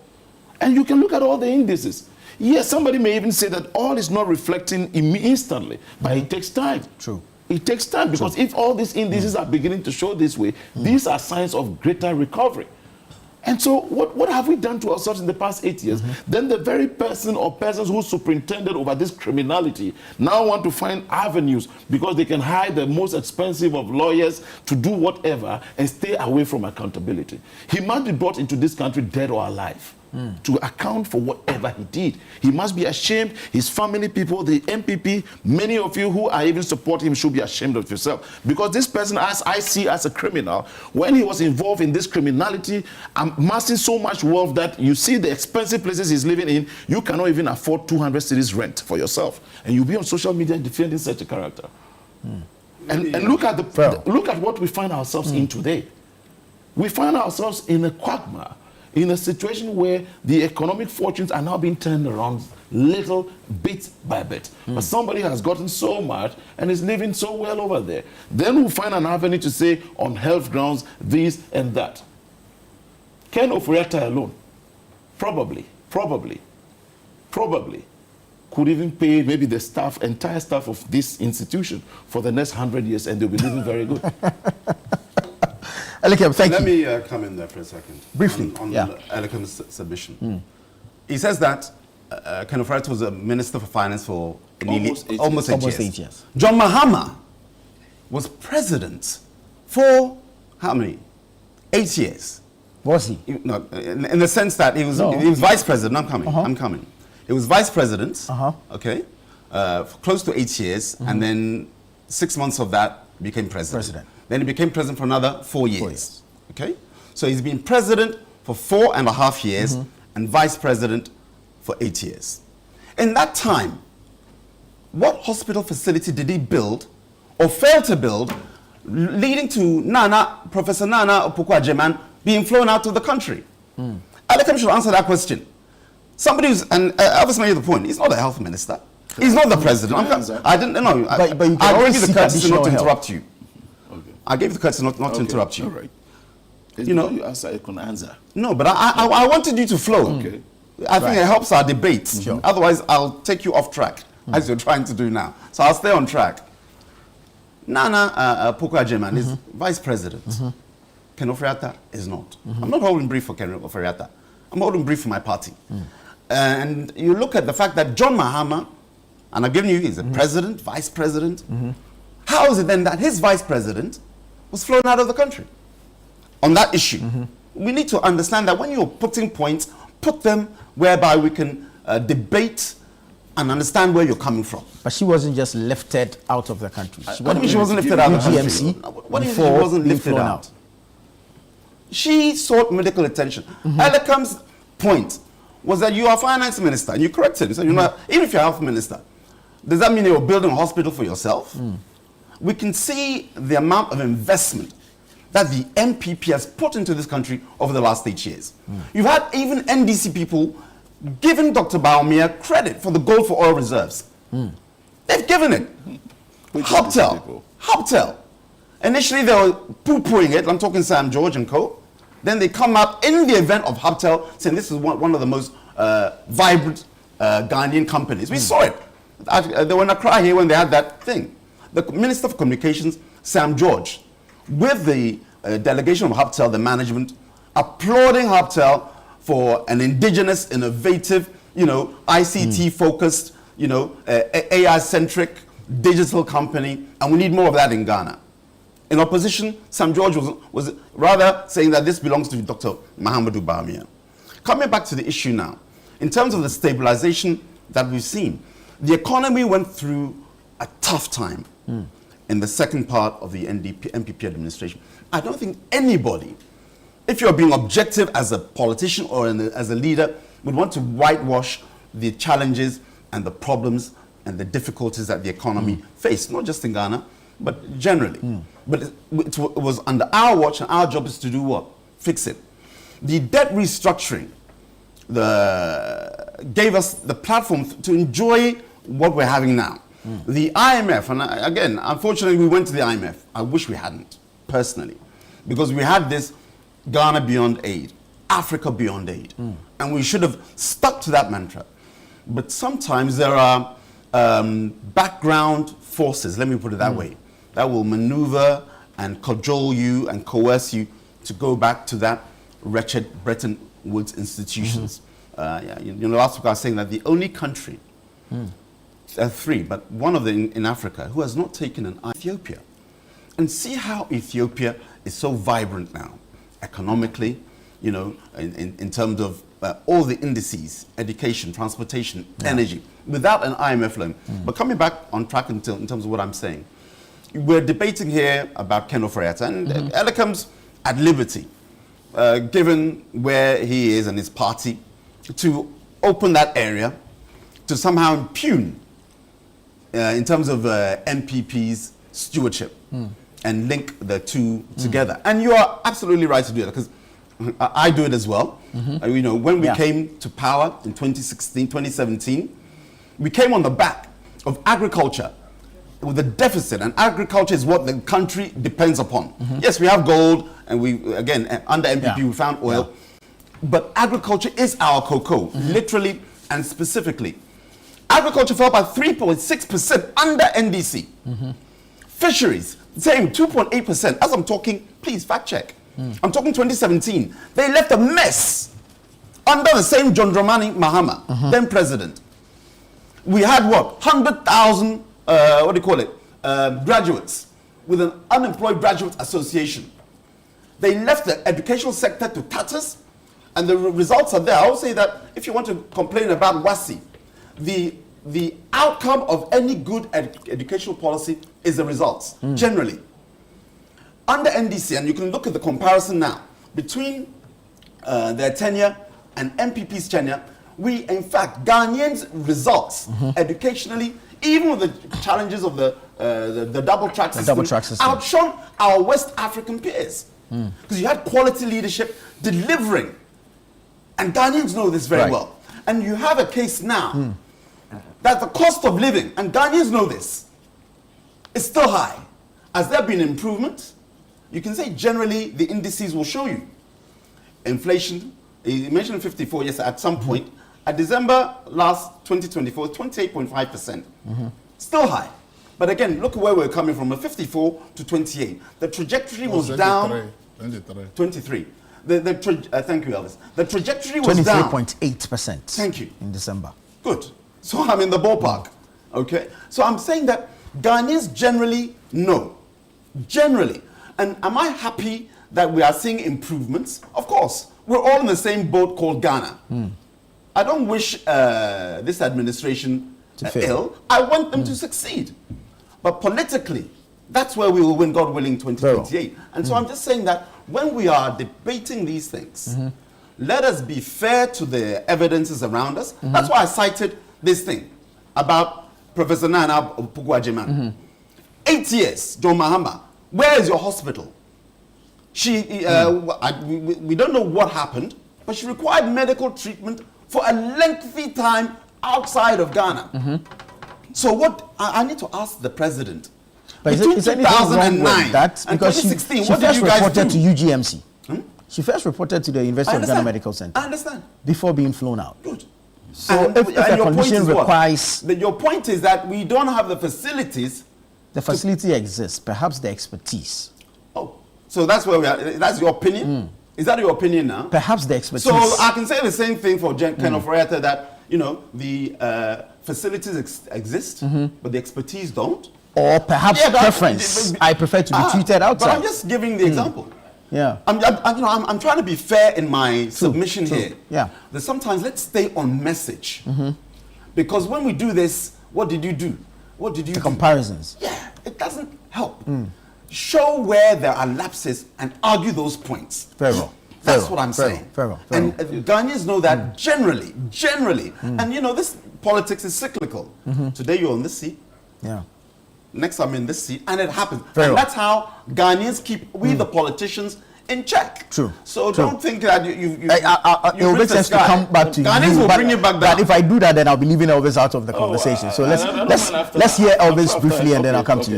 And you can look at all the indices. Yes, somebody may even say that all is not reflecting instantly, but it takes time. True. It takes time because if all these indices are beginning to show this way, these are signs of greater recovery. And so what have we done to ourselves in the past 8 years? Then the very person or persons who superintended over this criminality now want to find avenues because they can hire the most expensive of lawyers to do whatever and stay away from accountability. He must be brought into this country dead or alive to account for whatever he did. He must be ashamed. His family people, the MPP, many of you who are even supporting him should be ashamed of yourself. Because this person, as I see as a criminal, when he was involved in this criminality, amassing so much wealth that you see the expensive places he's living in, you cannot even afford 200 cities rent for yourself. And you'll be on social media defending such a character. And look at look at what we find ourselves in today. We find ourselves in a quagmire, in a situation where the economic fortunes are now being turned around little bit by bit. But somebody has gotten so much and is living so well over there. Then we'll find an avenue to say on health grounds, this and that. Ken Ofori-Atta alone, probably, could even pay maybe the staff, entire staff of this institution for the next 100 years and they'll be living very good. Elikem, thank you. Let me come in there for a second. Briefly. On Elekem's submission. He says that Ken Ofori-Atta was a Minister for Finance for almost 8 years. John Mahama was president for how many? 8 years. Was he? No, in the sense that he was vice president. I'm coming. He was vice president, okay, for close to 8 years, and then 6 months of that became president. Then he became president for another 4 years. Okay? So he's been president for 4.5 years and vice president for 8 years. In that time, what hospital facility did he build or fail to build leading to Professor Nana Opoku-Agyeman being flown out of the country? Elekem should answer that question. Somebody who's, and obviously made the point, he's not a health minister. He's not the president. I didn't know. But you can I always gave you the courtesy not to interrupt you. I gave you the courtesy not to interrupt you. All right. You know, you answer, I can answer. No, but I wanted you to flow. Okay. I think it helps our debate. Otherwise, I'll take you off track, as you're trying to do now. So I'll stay on track. Nana Opoku-Agyeman is vice president. Ken Ofori-Atta is not. I'm not holding brief for Ken Ofori-Atta. I'm holding brief for my party. And you look at the fact that John Mahama, and I've given you, he's a president, vice president. How is it then that his vice president was flown out of the country on that issue? We need to understand that when you're putting points, put them whereby we can debate and understand where you're coming from. But she wasn't just lifted out of the country. What do you mean she wasn't lifted out of the country? What do you mean she wasn't lifted out? She sought medical attention. Elekem's point was that you are finance minister, and you corrected him. So you're not, even if you're health minister, does that mean you're building a hospital for yourself? We can see the amount of investment that the MPP has put into this country over the last 8 years. You've had even NDC people giving Dr. Bawumia credit for the gold for oil reserves. They've given it. Hoptel. Initially they were poo-pooing it. I'm talking Sam George and co. Then they come out in the event of Hoptel saying this is one of the most vibrant Ghanaian companies. We saw it. They were in a cry here when they had that thing. The Minister for Communications, Sam George, with the delegation of Hoptel, the management, applauding Hoptel for an indigenous, innovative, ICT-focused, AI-centric digital company, and we need more of that in Ghana. In opposition, Sam George was rather saying that this belongs to Dr. Mahamudu Bawumia. Coming back to the issue now, in terms of the stabilization that we've seen, the economy went through a tough time in the second part of the MPP administration. I don't think anybody, if you're being objective as a politician or as a leader, would want to whitewash the challenges and the problems and the difficulties that the economy faced, not just in Ghana, but generally. But it was under our watch, and our job is to do what? Fix it. The debt restructuring gave us the platform to enjoy what we're having now. The IMF, and again, unfortunately, we went to the IMF. I wish we hadn't, personally, because we had this Ghana beyond aid, Africa beyond aid, and we should have stuck to that mantra. But sometimes there are background forces, let me put it that way, that will maneuver and cajole you and coerce you to go back to that wretched Bretton Woods institutions. Yeah, last week I was saying that the only country, three, but one of them in Africa, who has not taken an Ethiopia. And see how Ethiopia is so vibrant now, economically, in terms of all the indices, education, transportation, energy, without an IMF loan. But coming back on track in terms of what I'm saying, we're debating here about Ken Ofori-Atta, and Elekam's at liberty, given where he is and his party, to open that area to somehow impugn in terms of MPP's stewardship and link the two together. And you are absolutely right to do that, because I do it as well. When we came to power in 2016, 2017, we came on the back of agriculture with a deficit, and agriculture is what the country depends upon. Yes, we have gold, and we, again, under MPP we found oil, but agriculture is our cocoa, literally and specifically. Agriculture fell by 3.6% under NDC. Fisheries, same, 2.8%. As I'm talking, please fact check. I'm talking 2017. They left a mess under the same John Dramani Mahama, then president. We had what? 100,000, what do you call it? Graduates with an unemployed graduate association. They left the educational sector to tatters, and the results are there. I would say that if you want to complain about WASI, the outcome of any good educational policy is the results, generally. Under NDC, and you can look at the comparison now, between their tenure and MPP's tenure, we, in fact, Ghanaians' results, educationally, even with the challenges of the double track system, outshone our West African peers. Because you had quality leadership delivering. And Ghanaians know this very well. And you have a case now that the cost of living, and Ghanaians know this, is still high. Has there been improvement? You can say generally the indices will show you. Inflation, you mentioned 54, yes, at some point. At December last 2024, 28.5%. Still high. But again, look where we're coming from, a 54 to 28. The trajectory was down. 23. Thank you, Elvis. The trajectory was down. 23.8%. Thank you. In December. Good. So I'm in the ballpark. Okay? So I'm saying that Ghanaians generally know. Generally. And am I happy that we are seeing improvements? Of course. We're all in the same boat called Ghana. I don't wish this administration ill. I want them to succeed. But politically, that's where we will win, God willing, 2028. And so I'm just saying that when we are debating these things, let us be fair to the evidences around us. That's why I cited this thing about Professor Nana Pugwajeman. 8 years, John Mahama. Where is your hospital? She, we don't know what happened, but she required medical treatment for a lengthy time outside of Ghana. So what, I need to ask the president. But is anything wrong with that? Because she first reported to UGMC. She first reported to the University of Ghana Medical Center. I understand. Before being flown out. Good. So if a condition requires... Your point is that we don't have the facilities. The facility exists, perhaps the expertise. Oh, so that's where we are. That's your opinion? Is that your opinion now? Perhaps the expertise. So I can say the same thing for Ken Ofori-Atta, that, the facilities exist, but the expertise don't. Or perhaps preference. I prefer to be treated outside. But I'm just giving the example. Yeah. I'm trying to be fair in my submission here. Yeah. That sometimes let's stay on message. Because when we do this, what did you do? What did you do? Comparisons. Yeah, it doesn't help. Show where there are lapses and argue those points. Very well. That's what I'm saying. Very well. And Ghanaians know that generally. And this politics is cyclical. Today you're on this seat. Yeah. Next I'm in this seat, and it happens. That's how Ghanaians keep the politicians in check. True. So don't think that you it will make sense to come back to Ghanaians will bring you back down. But if I do that, then I'll be leaving Elvis out of the conversation. So let's hear Elvis briefly, and then I'll come to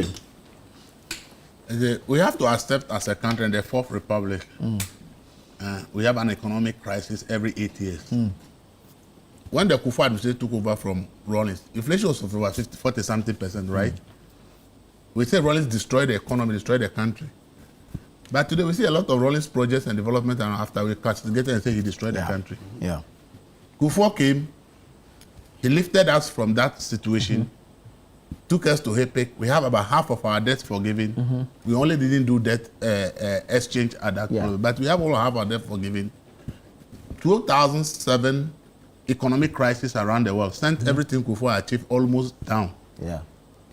you. We have to accept as a country in the Fourth Republic, we have an economic crisis every 8 years. when the Kufuor administration took over from Rawlings, inflation was of over 40-something%, right? We say Rawlings destroyed the economy, destroyed the country. But today we see a lot of Rawlings projects and development, and after we castigate and say he destroyed the country. Yeah. Kufuor came, he lifted us from that situation, took us to HEPEC. We have about half of our debts forgiven. We only didn't do debt exchange at that point, but we have all half our debt forgiven. 2007 economic crisis around the world sent everything Kufuor achieved almost down. Yeah.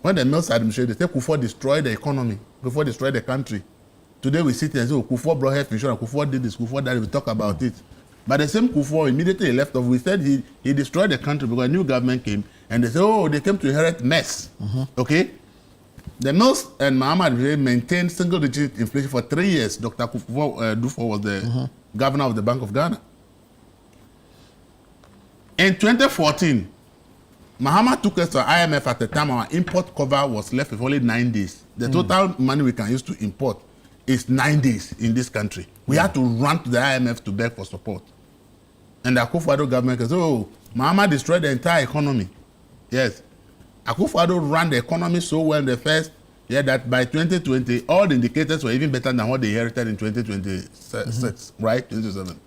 When the Mills administration, they say Kufuor destroyed the economy, Kufuor destroyed the country. Today we sit and say, oh, Kufuor brought health insurance, Kufuor did this, Kufuor that, we talk about it. But the same Kufuor immediately left off. We said he destroyed the country because a new government came and they said, oh, they came to inherit mess. Okay? The Mills and Mahama maintained single-digit inflation for 3 years. Dr. Kufuor Dufo was the governor of the Bank of Ghana. In 2014, Mahama took us to IMF at the time our import cover was left with only 9 days. The total money we can use to import is 9 days in this country. We had to run to the IMF to beg for support. And the Akufo-Addo government says, oh, Mahama destroyed the entire economy. Yes. Akufo-Addo ran the economy so well in the first year that by 2020, all the indicators were even better than what they inherited in 2026, right? 2027.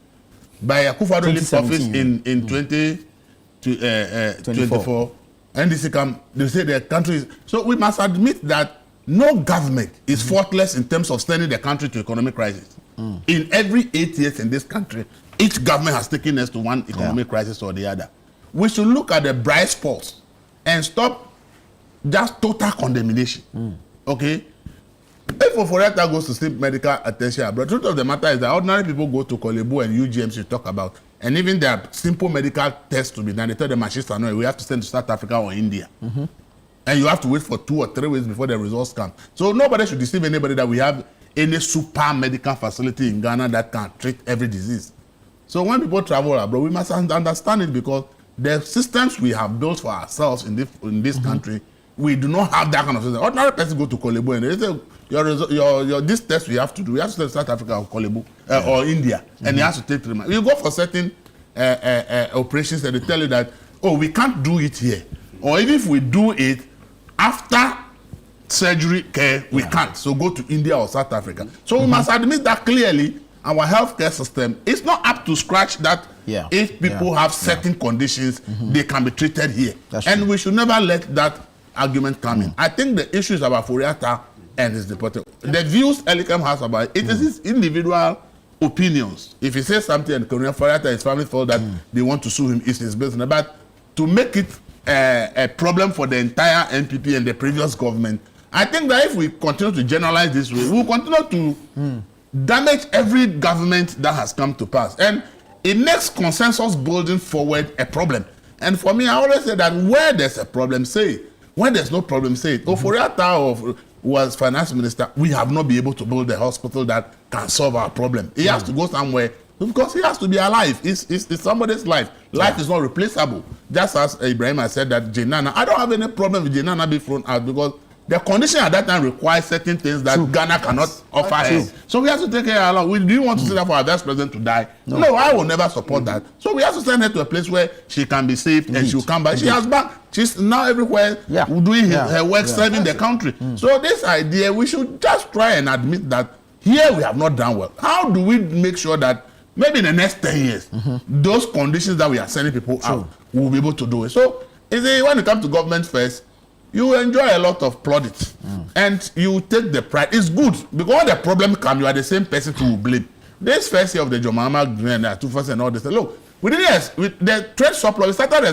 By Akufo-Addo left office in 2024, NDC come, they say the country is... So we must admit that no government is faultless in terms of sending the country to economic crisis. In every 8 years in this country, each government has taken us to one economic crisis or the other. We should look at the bright spots and stop just total condemnation. Okay? If Ofori-Atta goes to seek medical attention abroad, the truth of the matter is that ordinary people go to Kolebu and UGMs to talk about, and even there are simple medical tests to be done. They tell the machines are not, we have to send to South Africa or India. And you have to wait for 2 or 3 weeks before the results come. So nobody should deceive anybody that we have any super medical facility in Ghana that can treat every disease. So when people travel abroad, we must understand it, because the systems we have built for ourselves in this country, we do not have that kind of system. Ordinary person go to Kolebu and they say, this test we have to do, we have to send to South Africa or Kolebu or India, and you have to take 3 months. You go for certain operations and they tell you that, oh, we can't do it here. Or even if we do it, after surgery care, we can't. So go to India or South Africa. So we must admit that clearly our healthcare system is not up to scratch that if people have certain conditions, they can be treated here. And we should never let that argument come in. I think the issue is about Ofori-Atta and his deportation. The views Elikam has about it is his individual opinions. If he says something and Ofori-Atta, his family feel that they want to sue him, it's his business. But to make it a problem for the entire NPP and the previous government, I think that if we continue to generalize this way, we will continue to damage every government that has come to pass. And it makes consensus building forward a problem. And for me, I always say that where there's a problem, say it. When there's no problem, say it. Ofori-Atta was finance minister, we have not been able to build a hospital that can solve our problem. He has to go somewhere because he has to be alive. It's somebody's life. Life is not replaceable. Just as Ibrahim has said that Jenana, I don't have any problem with Jenana being thrown out because the condition at that time requires certain things that Ghana cannot offer her. So we have to take her along. Do you want to sit up for our vice president to die? No, I will never support that. So we have to send her to a place where she can be saved and she will come back. She has back. She's now everywhere doing her work, serving the country. So this idea, we should just try and admit that here we have not done well. How do we make sure that maybe in the next 10 years, those conditions that we are sending people out, we will be able to do it? So when it comes to government first, you enjoy a lot of plaudits and you take the pride. It's good because when the problem comes, you are the same person to blame. This first year of the Jomama Green, Two-First and all this, look, we the trade surplus, we started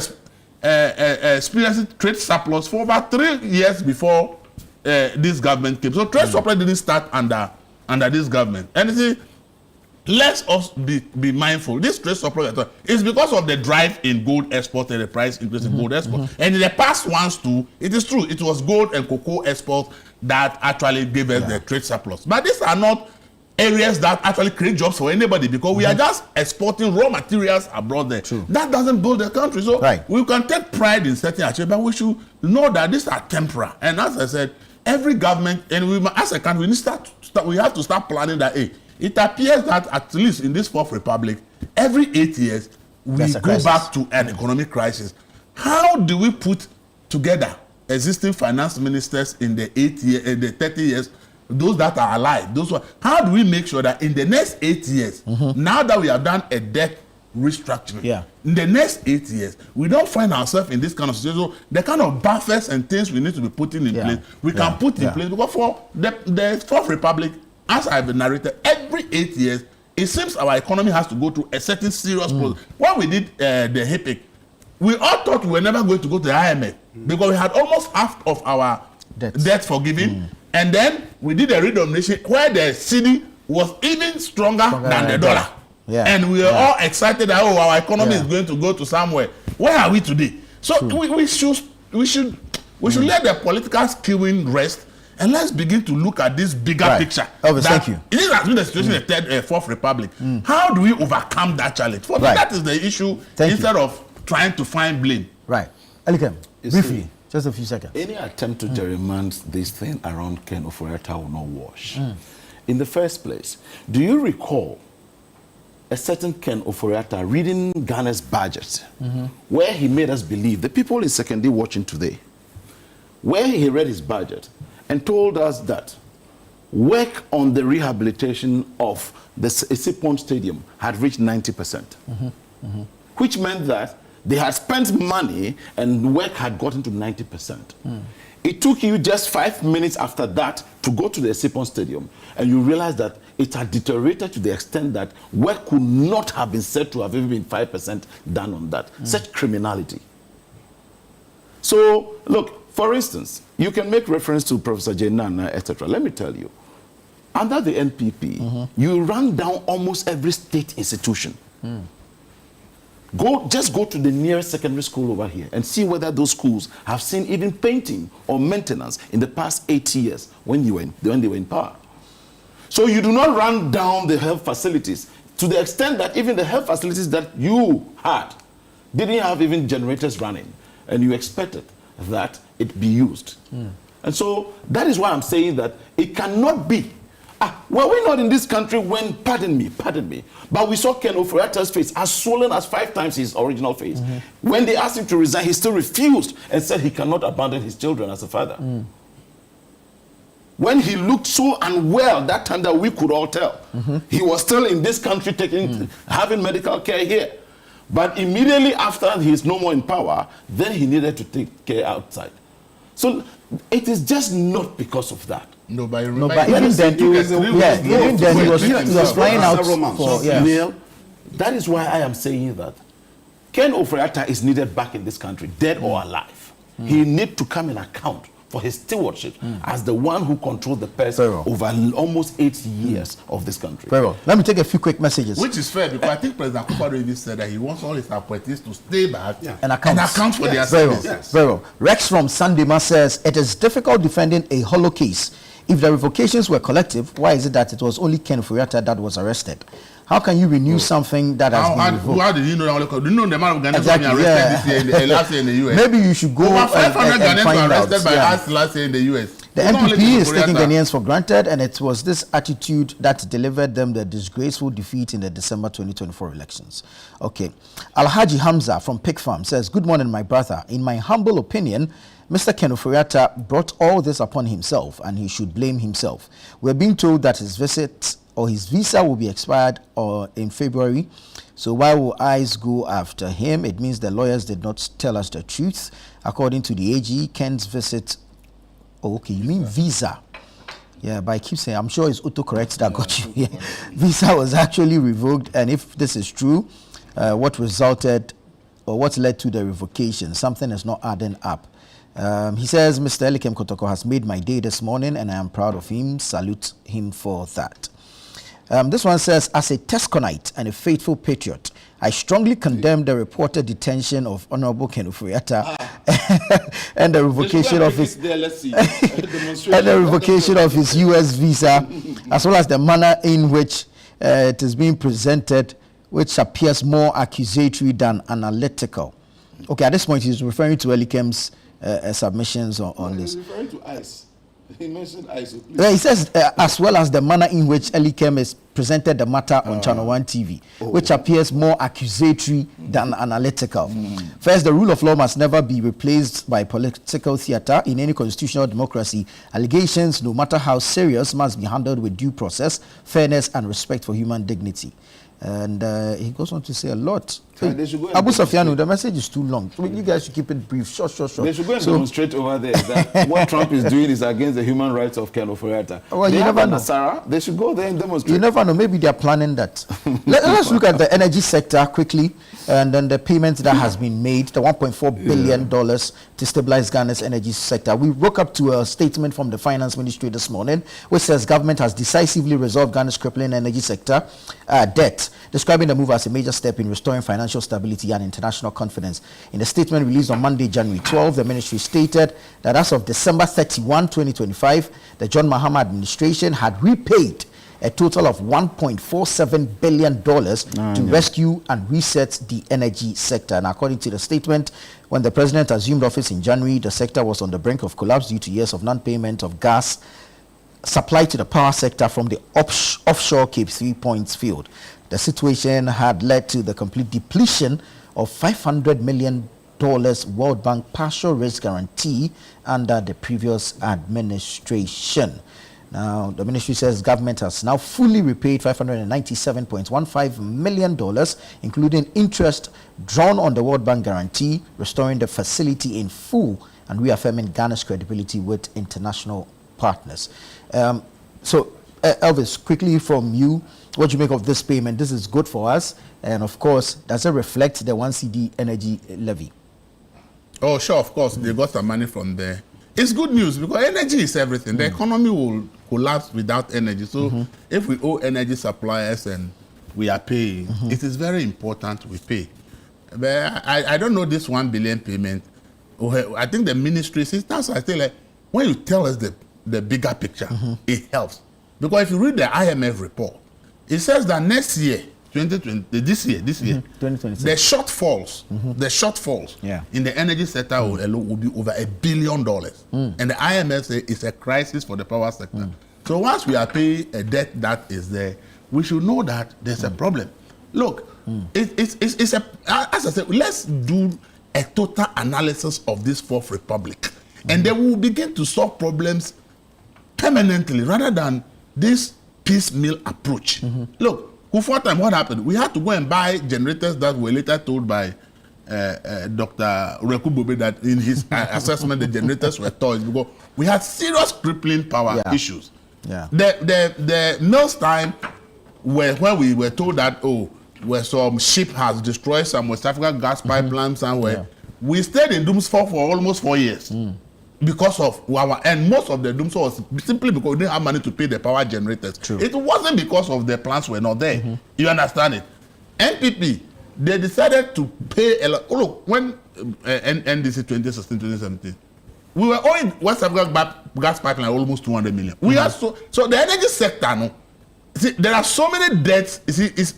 experiencing trade surplus for about 3 years before this government came. So trade surplus didn't start under this government. And you see, let's us be mindful. This trade surplus is because of the drive in gold export and the price increase in gold export. And in the past ones too, it is true, it was gold and cocoa exports that actually gave us the trade surplus. But these are not areas that actually create jobs for anybody because we are just exporting raw materials abroad there. That doesn't build the country. So we can take pride in certain achievements, but we should know that these are temporary. And as I said, every government, and we as a country, we have to start planning that, it appears that at least in this Fourth Republic, every 8 years, we go back to an economic crisis. How do we put together existing finance ministers in the 30 years, those that are alive, how do we make sure that in the next 8 years, now that we have done a debt restructuring, in the next 8 years, we don't find ourselves in this kind of situation? So the kind of buffers and things we need to be putting in place, we can put in place. Because for the Fourth Republic, as I've narrated, every 8 years, it seems our economy has to go through a certain serious process. When we did the HIPIC, we all thought we were never going to go to the IMF because we had almost half of our debt forgiven. And then we did a redenomination where the cedi was even stronger than the dollar. And we were all excited that our economy is going to go to somewhere. Where are we today? So we should let the political skewing rest, and let's begin to look at this bigger picture. Thank you. This has been the situation in the Fourth Republic. How do we overcome that challenge? For me, that is the issue instead of trying to find blame. Right. Elikem, briefly, just a few seconds. Any attempt to gerrymander this thing around Ken Ofori-Atta will not wash. In the first place, do you recall a certain Ken Ofori-Atta reading Ghana's budget, where he made us believe, the people in Secondary watching today, where he read his budget and told us that work on the rehabilitation of the Isipon Stadium had reached 90%, which meant that they had spent money and work had gotten to 90%. It took you just 5 minutes after that to go to the Isipon Stadium, and you realize that it had deteriorated to the extent that work could not have been said to have even been 5% done on that. Such criminality. So, look, for instance, you can make reference to Professor Jenana, etc. Let me tell you, under the NPP, you run down almost every state institution. Just go to the nearest secondary school over here and see whether those schools have seen even painting or maintenance in the past 8 years when they were in power. So you do not run down the health facilities to the extent that even the health facilities that you had didn't have even generators running, and you expected that it be used. And so that is why I'm saying that it cannot be. Were we not in this country when, pardon me, but we saw Ken Ofori-Atta's face as swollen as 5 times his original face. When they asked him to resign, he still refused and said he cannot abandon his children as a father. When he looked so unwell that time that we could all tell, he was still in this country having medical care here. But immediately after he is no more in power, then he needed to take care outside. So it is just not because of that. No, but even then he was flying out for Neil, that is why I am saying that Ken Ofori-Atta is needed back in this country, dead or alive. He needs to come and account for his stewardship as the one who controlled the purse over almost 8 years of this country. Very well. Let me take a few quick messages. Which is fair, because I think President Akufo-Addo said that he wants all his appointees to stay back and account for their service. Very well. Rex from Sandema says, it is difficult defending a hollow case. If the revocations were collective, why is it that it was only Ken Ofori-Atta that was arrested? How can you renew something that has been revoked? How did you know that? Do you know the amount of Ghanaians who were arrested this year, last year in the US? Maybe you should go over 500 Ghanaians were arrested by us last year in the US. The NPP is taking Ghanaians for granted, and it was this attitude that delivered them the disgraceful defeat in the December 2024 elections. Okay. Alhaji Hamza from Pig Farm says, good morning, my brother. In my humble opinion, Mr. Ken Ofori-Atta brought all this upon himself, and he should blame himself. We're being told that his visit or his visa will be expired in February. So why will eyes go after him? It means the lawyers did not tell us the truth. According to the AG, Ken's visit... Oh, okay, you mean visa. Yeah, but I keep saying, I'm sure it's autocorrect that got you here. Visa was actually revoked, and if this is true, what resulted or what led to the revocation? Something is not adding up. He says, Mr. Elikem Kotoko has made my day this morning, and I am proud of him. Salute him for that. This one says, as a Tesconite and a faithful patriot, I strongly condemn the reported detention of Honorable Ken Ofori-Atta and the revocation of his US visa, as well as the manner in which it is being presented, which appears more accusatory than analytical. Okay, at this point, he's referring to Elikem's submissions on this. He's referring to ICE. He mentioned ISO. Well, he says, as well as the manner in which Elikem has presented the matter on ChannelOne TV, which appears more accusatory than analytical. First, the rule of law must never be replaced by political theater. In any constitutional democracy, allegations, no matter how serious, must be handled with due process, fairness, and respect for human dignity. And he goes on to say a lot. Abu Sufyan, the message is too long. So you guys should keep it brief. Short. They should go and demonstrate over there that what Trump is doing is against the human rights of Ken Ofori-Atta. Well, you never know. Sarah, they should go there and demonstrate. You never know. Maybe they are planning that. Let's look at the energy sector quickly, and then the payment that has been made, the $1.4 billion to stabilize Ghana's energy sector. We woke up to a statement from the Finance Ministry this morning, which says government has decisively resolved Ghana's crippling energy sector debt, describing the move as a major step in restoring financial stability and international confidence. In a statement released on Monday, January 12, the ministry stated that as of December 31, 2025, the John Mahama administration had repaid a total of $1.47 billion to rescue and reset the energy sector. And according to the statement, when the president assumed office in January, the sector was on the brink of collapse due to years of non-payment of gas supply to the power sector from the offshore Cape 3 Points field. The situation had led to the complete depletion of $500 million World Bank partial risk guarantee under the previous administration. Now, the ministry says government has now fully repaid $597.15 million, including interest drawn on the World Bank guarantee, restoring the facility in full and reaffirming Ghana's credibility with international partners. So, Elvis, quickly from you, what do you make of this payment? This is good for us. And of course, does it reflect the 1 CD energy levy? Oh, sure, of course. They got some money from there. It's good news because energy is everything. The economy will collapse without energy. So if we owe energy suppliers and we are paying, it is very important we pay. But I don't know this 1 billion payment. I think the ministry, that's why I say, like, when you tell us the bigger picture, it helps. Because if you read the IMF report, it says that next year, 2020, this year, 2026, the shortfalls in the energy sector will be over $1 billion. And the IMF says it's a crisis for the power sector. So once we are paying a debt that is there, we should know that there's a problem. Look, it's a, as I said, let's do a total analysis of this Fourth Republic. And then we will begin to solve problems permanently rather than this piecemeal approach. Look, before time, what happened? We had to go and buy generators that were later told by Dr. Rekubobe that in his assessment the generators were toys because we had serious crippling power issues. The Mills time when we were told that where some ship has destroyed some West African gas pipelines somewhere, we stayed in Doomsfall for almost 4 years. Because of and most of the doomsday was simply because we didn't have money to pay the power generators. True. It wasn't because of the plants were not there. You understand it? NPP, they decided to pay a lot. Look, when NDC 2016, 2017, we were owing West African gas pipeline almost 200 million. We are so the energy sector. No, see, there are so many debts. You see,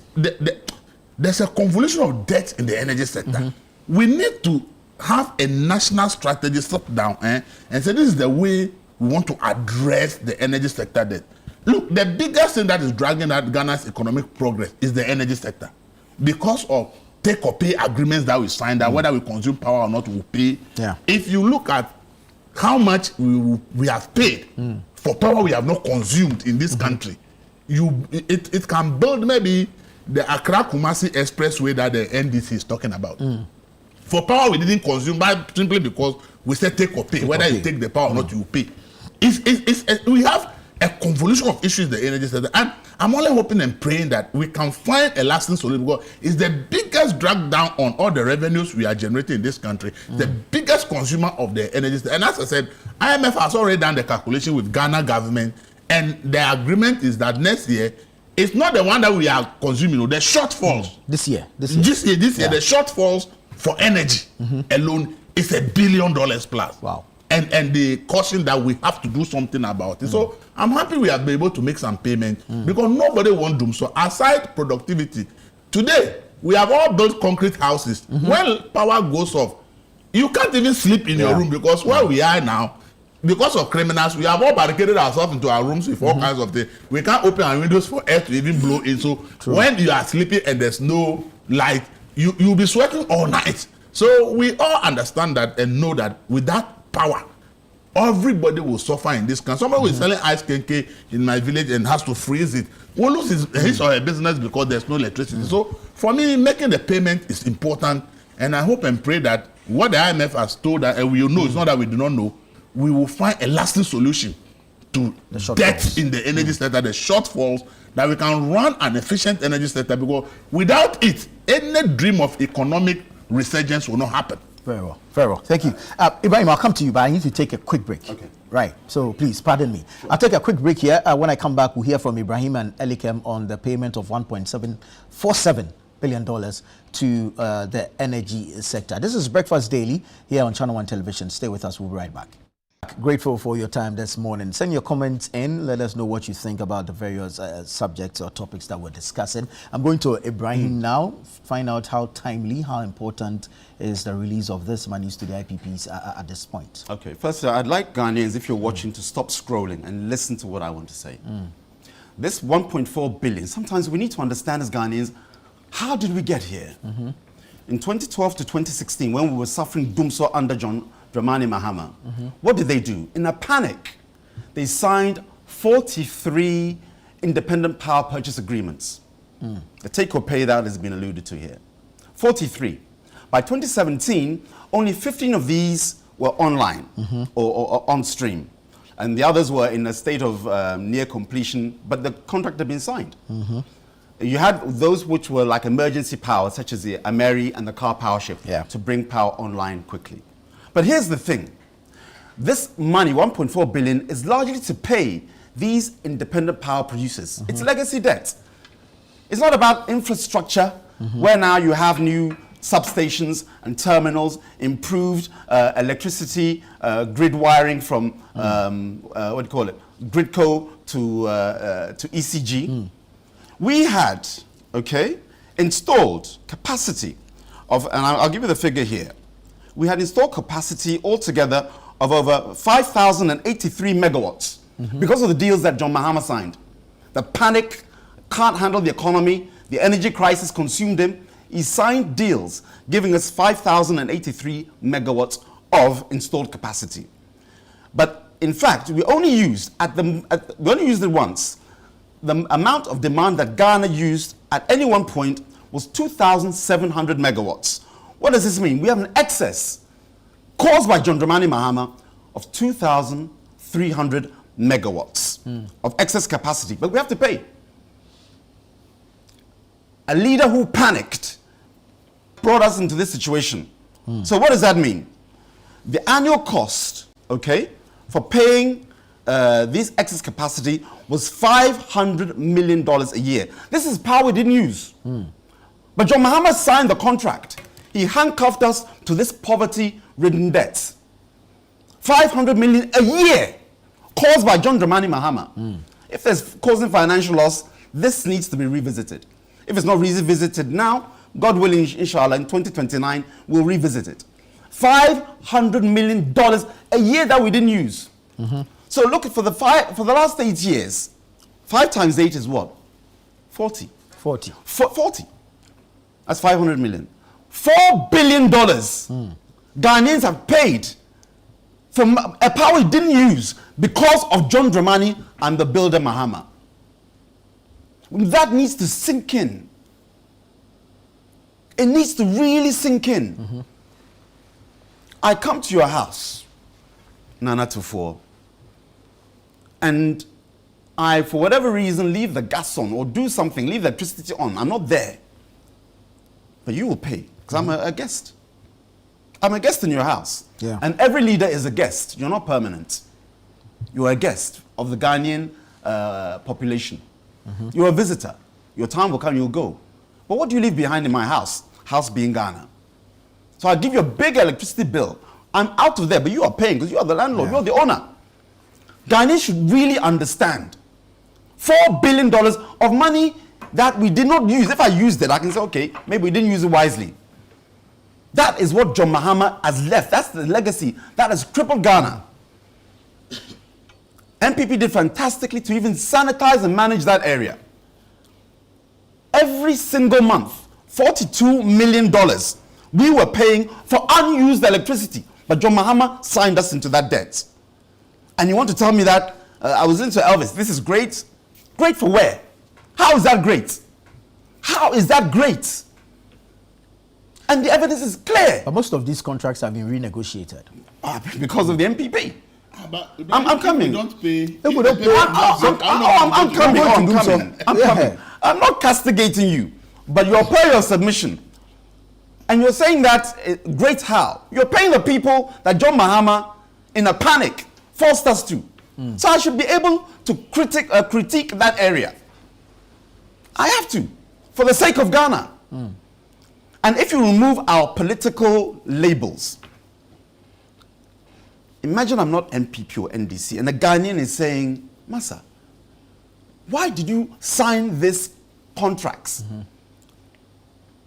there's a convolution of debt in the energy sector. We need to have a national strategy, sit down and say this is the way we want to address the energy sector debt. Look, the biggest thing that is dragging out Ghana's economic progress is the energy sector. Because of take or pay agreements that we signed, that whether we consume power or not, we pay. If you look at how much we have paid for power we have not consumed in this country, it can build maybe the Accra-Kumasi Expressway that the NDC is talking about. For power we didn't consume simply because we said take or pay. Whether you take the power or not, you pay. We have a convolution of issues in the energy sector. And I'm only hoping and praying that we can find a lasting solution because it's the biggest drag down on all the revenues we are generating in this country. The biggest consumer of the energy sector. And as I said, IMF has already done the calculation with Ghana government. And the agreement is that next year, it's not the one that we are consuming, the shortfalls. This year, the shortfalls for energy alone is $1 billion plus. Wow. And the caution that we have to do something about it. So I'm happy we have been able to make some payment because nobody wants doom. So aside productivity, today we have all built concrete houses. When power goes off, you can't even sleep in your room because where we are now, because of criminals, we have all barricaded ourselves into our rooms with all kinds of things. We can't open our windows for air to even blow in. So when you are sleeping and there's no light, you'll be sweating all night. So we all understand that and know that with that power, everybody will suffer in this country. Somebody who is selling ice kenke in my village and has to freeze it will lose his or her business because there's no electricity. So for me, making the payment is important, and I hope and pray that what the IMF has told us, and we know, it's not that we do not know, we will find a lasting solution to the debt in the energy sector, the shortfalls, that we can run an efficient energy sector, because without it, any dream of economic resurgence will not happen. Very well. Very well. Thank you. Ibrahim, I'll come to you, but I need to take a quick break. Okay. Right. So please, pardon me. Sure. I'll take a quick break here. When I come back, we'll hear from Ibrahim and Elikem on the payment of $1.747 billion to the energy sector. This is Breakfast Daily here on ChannelOne Television. Stay with us. We'll be right back. Grateful for your time this morning. Send your comments in. Let us know what you think about the various subjects or topics that we're discussing. I'm going to Ibrahim now, find out how timely, how important is the release of this monies to the IPPs at this point. Okay, first, I'd like Ghanaians, if you're watching, to stop scrolling and listen to what I want to say. This 1.4 billion, sometimes we need to understand as Ghanaians, how did we get here? In 2012 to 2016, when we were suffering doomsor under John Dramani Mahama, what did they do? In a panic, they signed 43 independent power purchase agreements. The take or pay that has been alluded to here. 43. By 2017, only 15 of these were online or on stream. And the others were in a state of near completion, but the contract had been signed. You had those which were like emergency power, such as the Ameri and the car power shift, to bring power online quickly. But here's the thing. This money, 1.4 billion, is largely to pay these independent power producers. It's legacy debt. It's not about infrastructure, where now you have new substations and terminals, improved electricity, grid wiring from, what do you call it, Gridco to ECG. We had, installed capacity of, and I'll give you the figure here. We had installed capacity altogether of over 5,083 megawatts because of the deals that John Mahama signed. The panic, can't handle the economy, the energy crisis consumed him. He signed deals giving us 5,083 megawatts of installed capacity. But in fact, we only used we only used it once. The amount of demand that Ghana used at any one point was 2,700 megawatts. What does this mean? We have an excess caused by John Dramani Mahama of 2,300 megawatts of excess capacity, but we have to pay. A leader who panicked brought us into this situation. So what does that mean? The annual cost, for paying this excess capacity was $500 million a year. This is power we didn't use. But John Mahama signed the contract. He handcuffed us to this poverty-ridden debt. 500 million a year caused by John Dramani Mahama. If there's causing financial loss, this needs to be revisited. If it's not revisited now, God willing, inshallah, in 2029, we'll revisit it. $500 million a year that we didn't use. So look, for the last 8 years, 5 times 8 is what? 40. 40. 40. That's 500 million. $4 billion Ghanaians have paid for a power we didn't use because of John Dramani and the builder Mahama. That needs to sink in. It needs to really sink in. I come to your house, Nana Tufo, and I, for whatever reason, leave the gas on or do something, leave the electricity on. I'm not there. But you will pay, because I'm a guest. I'm a guest in your house. And every leader is a guest. You're not permanent. You're a guest of the Ghanaian population. You're a visitor. Your time will come, you'll go. But what do you leave behind in my house? House being Ghana. So I give you a big electricity bill. I'm out of there, but you are paying because you are the landlord, you're the owner. Ghanaians should really understand. $4 billion of money that we did not use. If I used it, I can say, okay, maybe we didn't use it wisely. That is what John Mahama has left. That's the legacy that has crippled Ghana. MPP did fantastically to even sanitize and manage that area. Every single month, $42 million we were paying for unused electricity. But John Mahama signed us into that debt. And you want to tell me that I was into Elvis, this is great? Great for where? How is that great? How is that great? And the evidence is clear. But most of these contracts have been renegotiated. Because of the MPP. I'm coming. Don't pay. I'm coming. I'm not castigating you, but you're per your submission. And you're saying that, great how? You're paying the people that John Mahama, in a panic, forced us to. So I should be able to critique that area. I have to, for the sake of Ghana. And if you remove our political labels, imagine I'm not MPP or NDC, and a Ghanaian is saying, Massa, why did you sign these contracts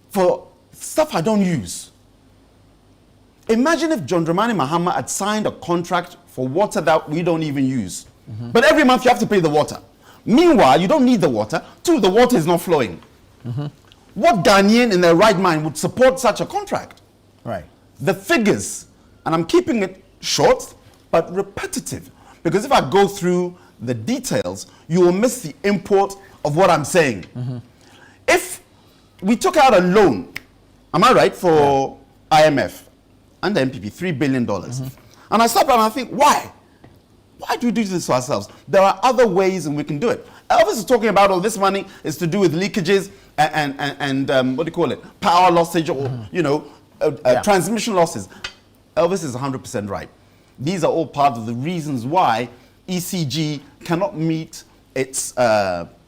for stuff I don't use? Imagine if John Dramani Mahama had signed a contract for water that we don't even use. But every month you have to pay the water. Meanwhile, you don't need the water. Two, the water is not flowing. What Ghanaian in their right mind would support such a contract? Right. The figures, and I'm keeping it short, but repetitive. Because if I go through the details, you will miss the import of what I'm saying. If we took out a loan, am I right, for IMF and the MPP, $3 billion. And I stop and I think, why? Why do we do this to ourselves? There are other ways and we can do it. Elvis is talking about all this money is to do with leakages and what do you call it? Power lossage or, you know, transmission losses. Elvis is 100% right. These are all part of the reasons why ECG cannot meet its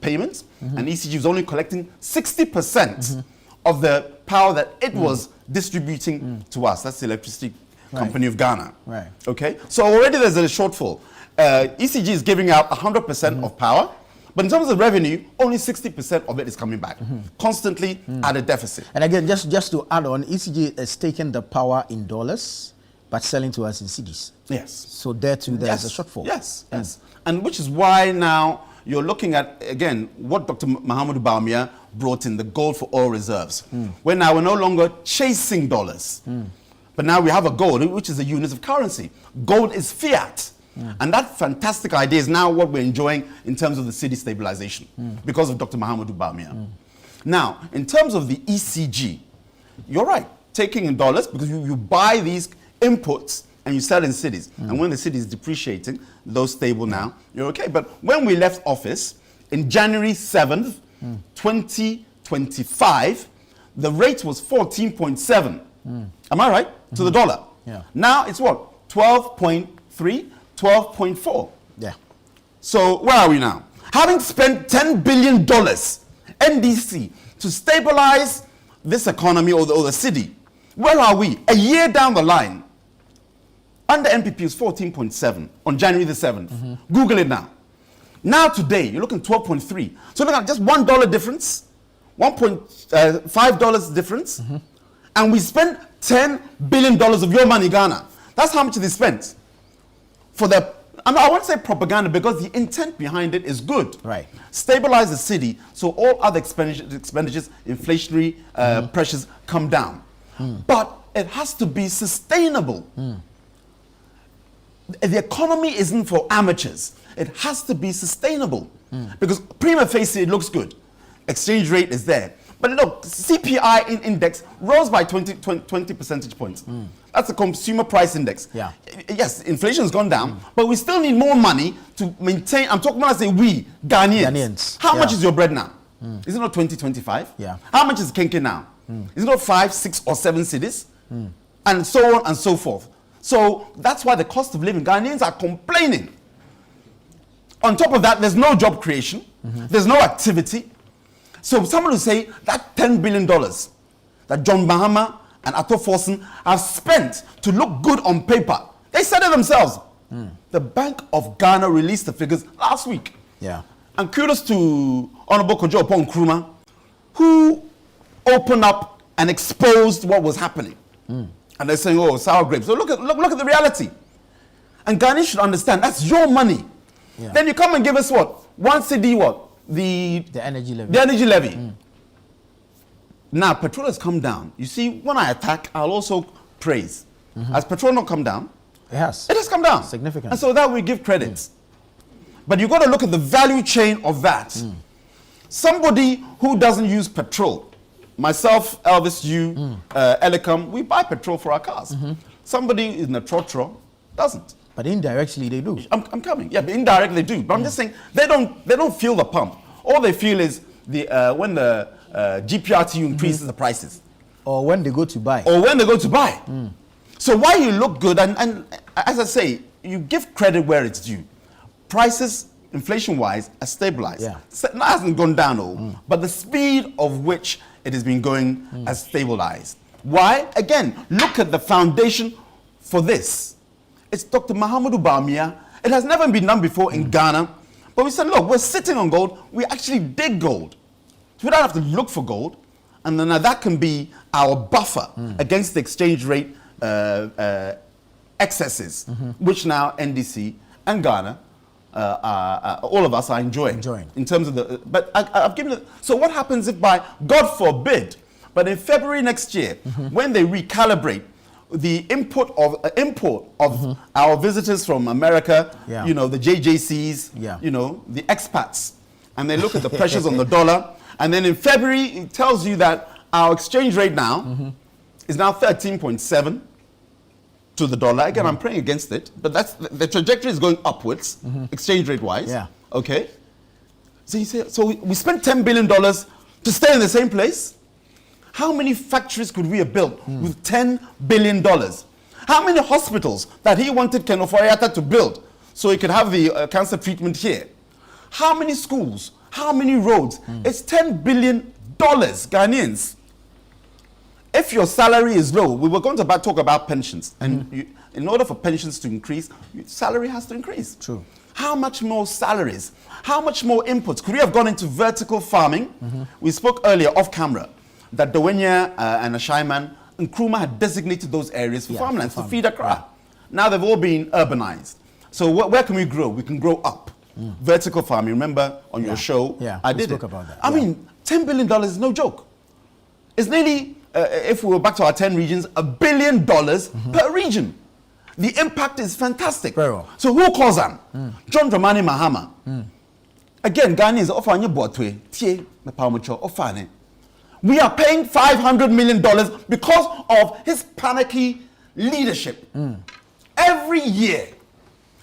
payments, and ECG is only collecting 60% of the power that it was distributing to us. That's the Electricity Company of Ghana. Right. Okay? So already there's a shortfall. ECG is giving out 100% of power, but in terms of revenue, only 60% of it is coming back, constantly at a deficit. And again, just to add on, ECG is taking the power in dollars, but selling to us in cedis. Yes. So there too, there's a shortfall. Yes, yes. And which is why now you're looking at, again, what Dr. Mahamudu Bawumia brought in, the gold for oil reserves. Where now we're no longer chasing dollars. But now we have a gold, which is a unit of currency. Gold is fiat. And that fantastic idea is now what we're enjoying in terms of the city stabilization because of Dr. Mahamudu Bawumia. Now, in terms of the ECG, you're right, taking in dollars because you buy these inputs and you sell in cities. And when the city is depreciating, those stable now, you're okay. But when we left office, in January 7th, 2025, the rate was 14.7. Am I right? To the dollar. Yeah. Now it's what? 12.3, 12.4. Yeah. So where are we now? Having spent $10 billion, NDC, to stabilize this economy or the city, where are we? A year down the line, under MPP is 14.7 on January the 7th. Google it now. Now today, you're looking at 12.3. So look at just $1 difference, $1.5 difference, and we spent $10 billion of your money, Ghana. That's how much they spent. For the, I won't say propaganda because the intent behind it is good. Right. Stabilize the city so all other expenditures, inflationary pressures come down. But it has to be sustainable. The economy isn't for amateurs. It has to be sustainable. Because prima facie, it looks good. Exchange rate is there. But look, CPI index rose by 20 percentage points. That's the consumer price index. Yeah. Yes, inflation has gone down, but we still need more money to maintain. I'm talking when I say we, Ghanaians. How much is your bread now? Is it not 2025? Yeah. How much is Kenke now? Is it not 5, 6, or 7 cities? And so on and so forth. So that's why the cost of living, Ghanaians are complaining. On top of that, there's no job creation. There's no activity. So someone will say that $10 billion that John Mahama and Ato Forson have spent to look good on paper, they said it themselves. The Bank of Ghana released the figures last week. Yeah. And kudos to Honorable Kojo Oppong Nkrumah, who opened up and exposed what was happening. And they're saying, oh, sour grapes. So look at the reality. And Ghanaians should understand that's your money. Yeah. Then you come and give us what? 1 cedi what? The energy levy. The energy levy. Now, petrol has come down. You see, when I attack, I'll also praise. Has petrol not come down? It has. It has come down. Significant. And so that we give credits. But you've got to look at the value chain of that. Somebody who doesn't use petrol, myself, Elvis, you, Elicum, we buy petrol for our cars. Somebody in a trotro doesn't. But indirectly they do. I'm coming. Yeah, but indirectly they do. But I'm just saying they don't feel the pump. All they feel is when the GPRTU increases the prices. Or when they go to buy. Or when they go to buy. So while you look good, and as I say, you give credit where it's due. Prices, inflation-wise, are stabilized. Yeah. So it hasn't gone down, but the speed of which it has been going has stabilized. Why? Again, look at the foundation for this. It's Dr. Mahamudu Bawumia. It has never been done before in Ghana. But we said, look, we're sitting on gold. We actually dig gold. So we don't have to look for gold. And then that can be our buffer against the exchange rate excesses, which now NDC and Ghana, all of us are enjoying. In terms of the, but I've given it, so what happens if by, God forbid, but in February next year, when they recalibrate the import of our visitors from America, you know, the JJCs, you know, the expats, and they look at the pressures on the dollar, and then in February, it tells you that our exchange rate now is now 13.7 to the dollar. Again, I'm praying against it, but that's the trajectory is going upwards, exchange rate wise. Yeah. Okay. So you say, so we spent $10 billion to stay in the same place? How many factories could we have built with $10 billion? How many hospitals that he wanted Ken Ofori-Atta to build so he could have the cancer treatment here? How many schools? How many roads? It's $10 billion, Ghanaians. If your salary is low, we were going to talk about pensions. And in order for pensions to increase, your salary has to increase. True. How much more salaries? How much more inputs? Could we have gone into vertical farming? We spoke earlier off camera that Dawenya and Ashaiman and Nkrumah had designated those areas for farmlands to feed Accra. Now they've all been urbanized. So where can we grow? We can grow up. Vertical farming, remember on your show, I did spoke about that. I mean, $10 billion is no joke. It's nearly, if we were back to our 10 regions, $1 billion per region. The impact is fantastic. Very well. So who calls them? John Dramani Mahama. Again, Ghanaians offer botwe tie na pamucho ofane. We are paying $500 million because of his panicky leadership. Every year.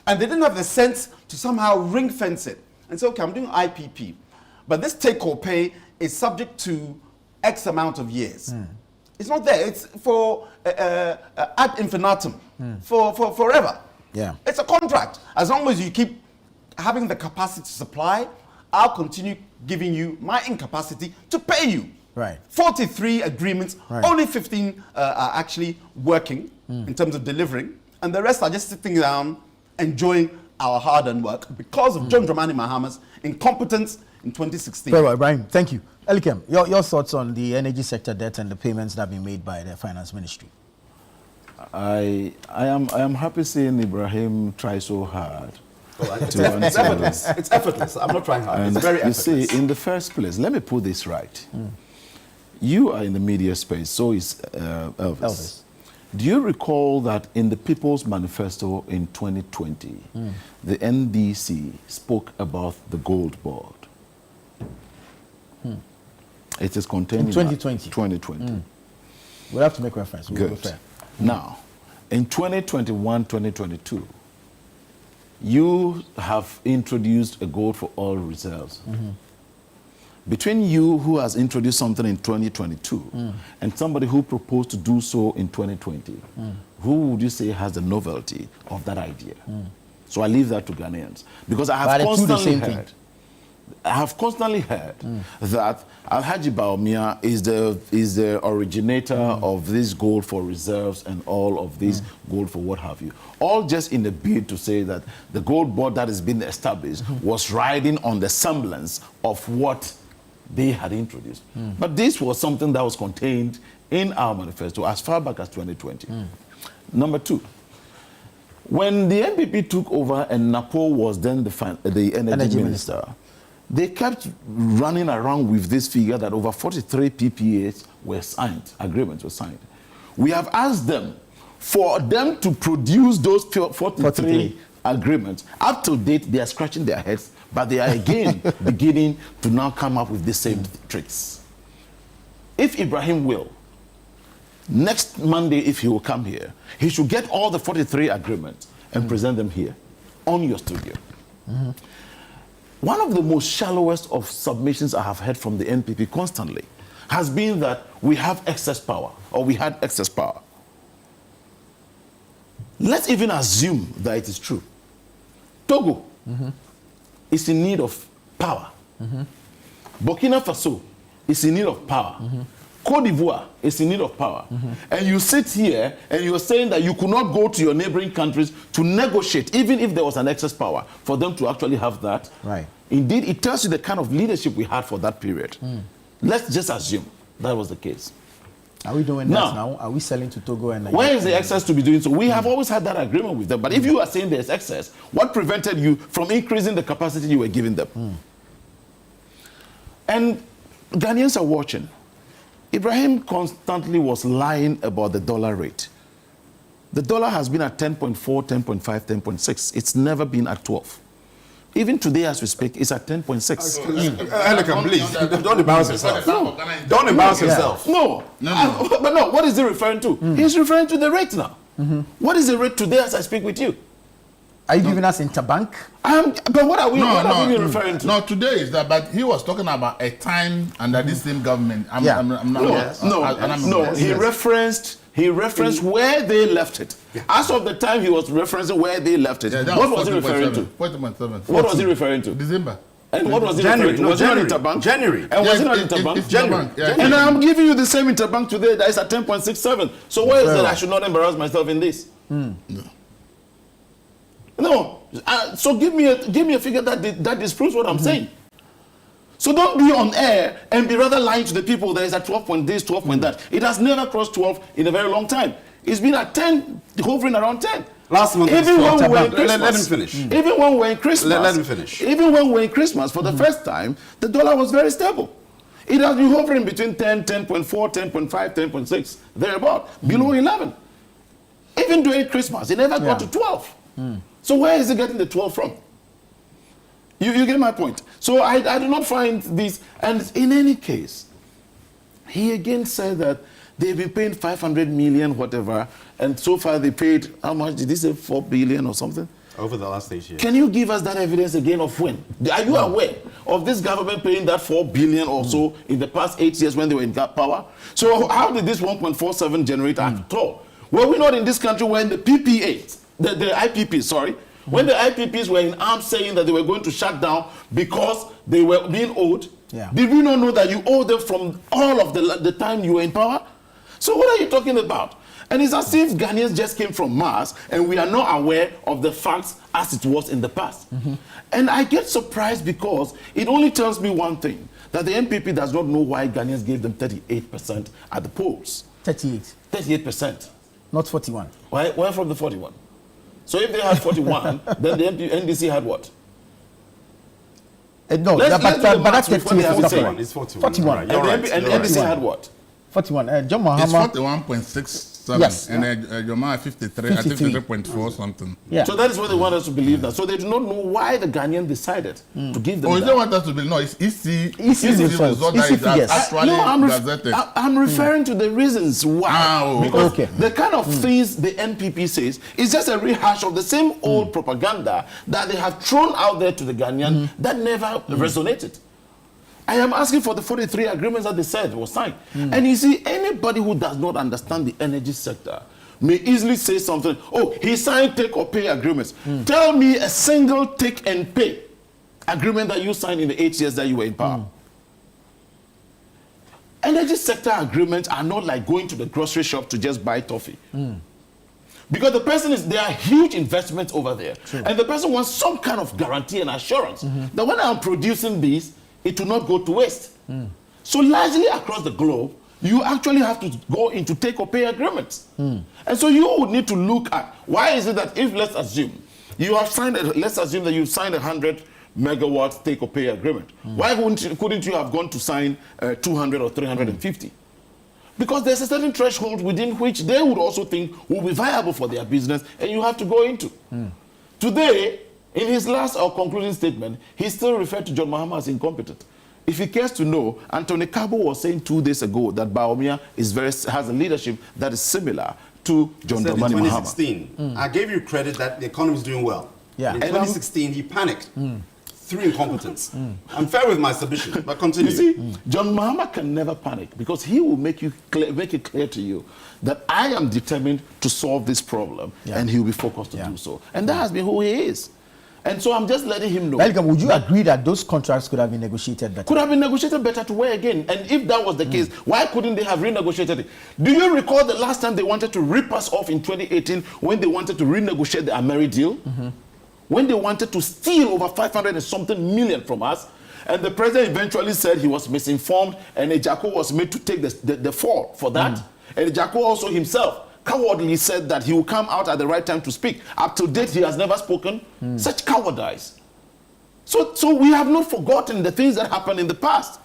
And they didn't have the sense to somehow ring fence it. And so, okay, I'm doing IPP. But this take or pay is subject to X amount of years. It's not there. It's for ad infinitum, for forever. Yeah. It's a contract. As long as you keep having the capacity to supply, I'll continue giving you my incapacity to pay you. Right. 43 agreements, only 15 are actually working in terms of delivering, and the rest are just sitting down, enjoying our hard-earned work because of John Dramani Mahama's incompetence in 2016. Very well, Ibrahim. Thank you. Elikem, your thoughts on the energy sector debt and the payments that have been made by the Finance Ministry? I am happy seeing Ibrahim try so hard. It's effortless. It's effortless. I'm not trying hard. And it's very effortless. You effortless. see, in the first place, let me put this right. You are in the media space, so is Elvis. Do you recall that in the People's Manifesto in 2020, the NDC spoke about the gold board? It is contained in 2020. 2020. We'll have to make reference. We'll Good. Now, in 2021, 2022, you have introduced a gold for oil reserves. Between you who has introduced something in 2022 and somebody who proposed to do so in 2020, who would you say has the novelty of that idea? So I leave that to Ghanaians. Because I have constantly heard that Alhaji Bawumia is the originator of this gold for reserves and all of this gold for what have you. All just in the bid to say that the gold board that has been established was riding on the semblance of what they had introduced. But this was something that was contained in our manifesto as far back as 2020. Number two, When the NPP took over and Napo was then the energy minister, they kept running around with this figure that over 43 PPAs were signed, agreements were signed. We have asked them for them to produce those 43 agreements. Up to date, they are scratching their heads, but they are again beginning to now come up with the same tricks. If Ibrahim will, next Monday, if he will come here, he should get all the 43 agreements and present them here on your studio. One of the most shallowest of submissions I have heard from the NPP constantly has been that we have excess power, or we had excess power. Let's even assume that it is true. Togo is in need of power. Burkina Faso is in need of power. Côte d'Ivoire is in need of power. And you sit here and you're saying that you could not go to your neighboring countries to negotiate, even if there was an excess power, for them to actually have that. Right. Indeed, it tells you the kind of leadership we had for that period. Let's just assume that was the case. Are we doing that now? Are we selling to Togo? And where is the excess to be doing so? We have always had that agreement with them. But if you are saying there's excess, what prevented you from increasing the capacity you were giving them? And Ghanaians are watching. Ibrahim constantly was lying about the dollar rate. The dollar has been at 10.4, 10.5, 10.6. It's never been at 12. Even today, as we speak, it's at 10.6. Elegant, please. Don't embarrass yourself. No. Don't embarrass yourself. No. But no, what is he referring to? He's referring to the rate now. What is the rate today as I speak with you? Are you giving us interbank? But what are we referring to? No, today is that, but he was talking about a time under this same government. He referenced where they left it. As of the time he was referencing where they left it. What was he referring to? What was he referring to? December. And what was he referring to? Was it not interbank? January. And was it not interbank? January. And I'm giving you the same interbank today that is at 10.67. So why is it I should not embarrass myself in this? No. So give me a figure that disproves what I'm saying. So don't be on air and be rather lying to the people that is at 12 point this, 12 point that. It has never crossed 12 in a very long time. It's been at 10, hovering around 10. Last month, even when we were in Christmas, let him finish. Even when we were in Christmas, let him finish. Even when we were in Christmas, for the first time, the dollar was very stable. It has been hovering between 10, 10.4, 10.5, 10.6, thereabout, below 11. Even during Christmas, it never got to 12. So where is he getting the 12 from? You get my point. So I do not find this. And in any case, he again said that they've been paying 500 million, whatever, and so far they paid, how much? Did they say 4 billion or something? Over the last 8 years. Can you give us that evidence again of when? Are you aware of this government paying that 4 billion or so in the past 8 years when they were in power? So how did this 1.47 generate at all? Were we not in this country when the PPAs, the IPPs, sorry, when the IPPs were in arms saying that they were going to shut down because they were being owed? Did we not know that you owed them from all of the time you were in power? So what are you talking about? And it's as if Ghanaians just came from Mars and we are not aware of the facts as it was in the past. And I get surprised because it only tells me one thing, that the NPP does not know why Ghanaians gave them 38% at the polls. 38%. Not 41. Why from the 41? So if they had 41, then the NDC had what? No, but that's 41. It's 41. Right. And the NDC had what? 41. John Mahama. It's 41.67. Yes. And John Mahama 53. I think 53.4 something. Yeah. So that is what they want us to believe that. So they do not know why the Ghanaian decided to give them they that. want us to believe. No, it's EC result that is actually gazetted. I'm referring to the reasons why. Because the kind of things the NPP says is just a rehash of the same old propaganda that they have thrown out there to the Ghanaian that never resonated. I am asking for the 43 agreements that they said was signed. And you see, anybody who does not understand the energy sector may easily say something, oh, he signed take or pay agreements. Tell me a single take and pay agreement that you signed in the 8 years that you were in power. Energy sector agreements are not like going to the grocery shop to just buy toffee. Because the person there are huge investments over there. And the person wants some kind of guarantee and assurance that when I'm producing these, it will not go to waste. So largely across the globe, You actually have to go into take-or-pay agreements. And so you would need to look at, why is it that if, let's assume, let's assume that you've signed a 100 megawatts take-or-pay agreement. Why couldn't you have gone to sign 200 or 350? Because there's a certain threshold within which they would also think will be viable for their business, and you have to go into. Today, in his last or concluding statement, he still referred to John Mahama as incompetent. If he cares to know, Anthony Kabo was saying 2 days ago that Bawumia has a leadership that is similar to John Dramani Mahama. In 2016, I gave you credit that the economy is doing well. Yeah. In 2016, he panicked through incompetence. I'm fair with my submission, but continue. You see, John Mahama can never panic because he will make it clear to you that I am determined to solve this problem, and he will be focused to do so. And that has been who he is. And so I'm just letting him know. Welcome. Would you agree that those contracts could have been negotiated better? Could have been negotiated better to where again? And if that was the case, why couldn't they have renegotiated it? Do you recall the last time they wanted to rip us off in 2018 when they wanted to renegotiate the Ameri deal? When they wanted to steal over 500 and something million from us? And the president eventually said he was misinformed and Ejako was made to take the fall for that. And Ejako also himself cowardly said that he will come out at the right time to speak. Up to date, he has never spoken. Such cowardice. So we have not forgotten the things that happened in the past.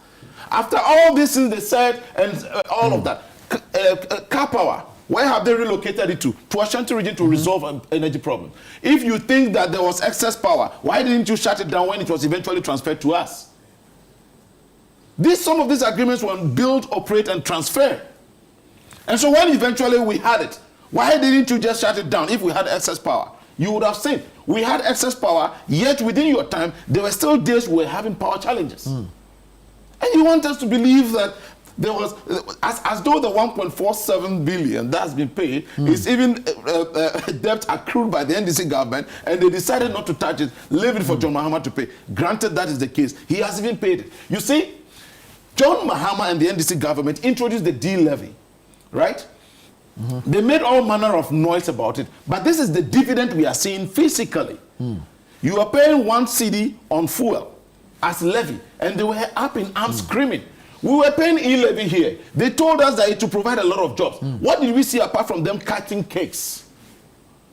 After all these things they said and all of that, car power, where have they relocated it to? To Ashanti region to resolve an energy problem. If you think that there was excess power, why didn't you shut it down when it was eventually transferred to us? Some of these agreements were build, operate, and transfer. And so when eventually we had it, why didn't you just shut it down if we had excess power? You would have seen. We had excess power, yet within your time, there were still days we were having power challenges. And you want us to believe that there was, as though the 1.47 billion that's been paid is even debt accrued by the NDC government, and they decided not to touch it, leave it for John Mahama to pay. Granted, that is the case. He has even paid it. You see, John Mahama and the NDC government introduced the D levy. Right? They made all manner of noise about it, but this is the dividend we are seeing physically. You are paying 1 cedi on fuel as levy, and they were up in arms screaming. We were paying e-levy here. They told us that it will provide a lot of jobs. What did we see apart from them cutting cakes?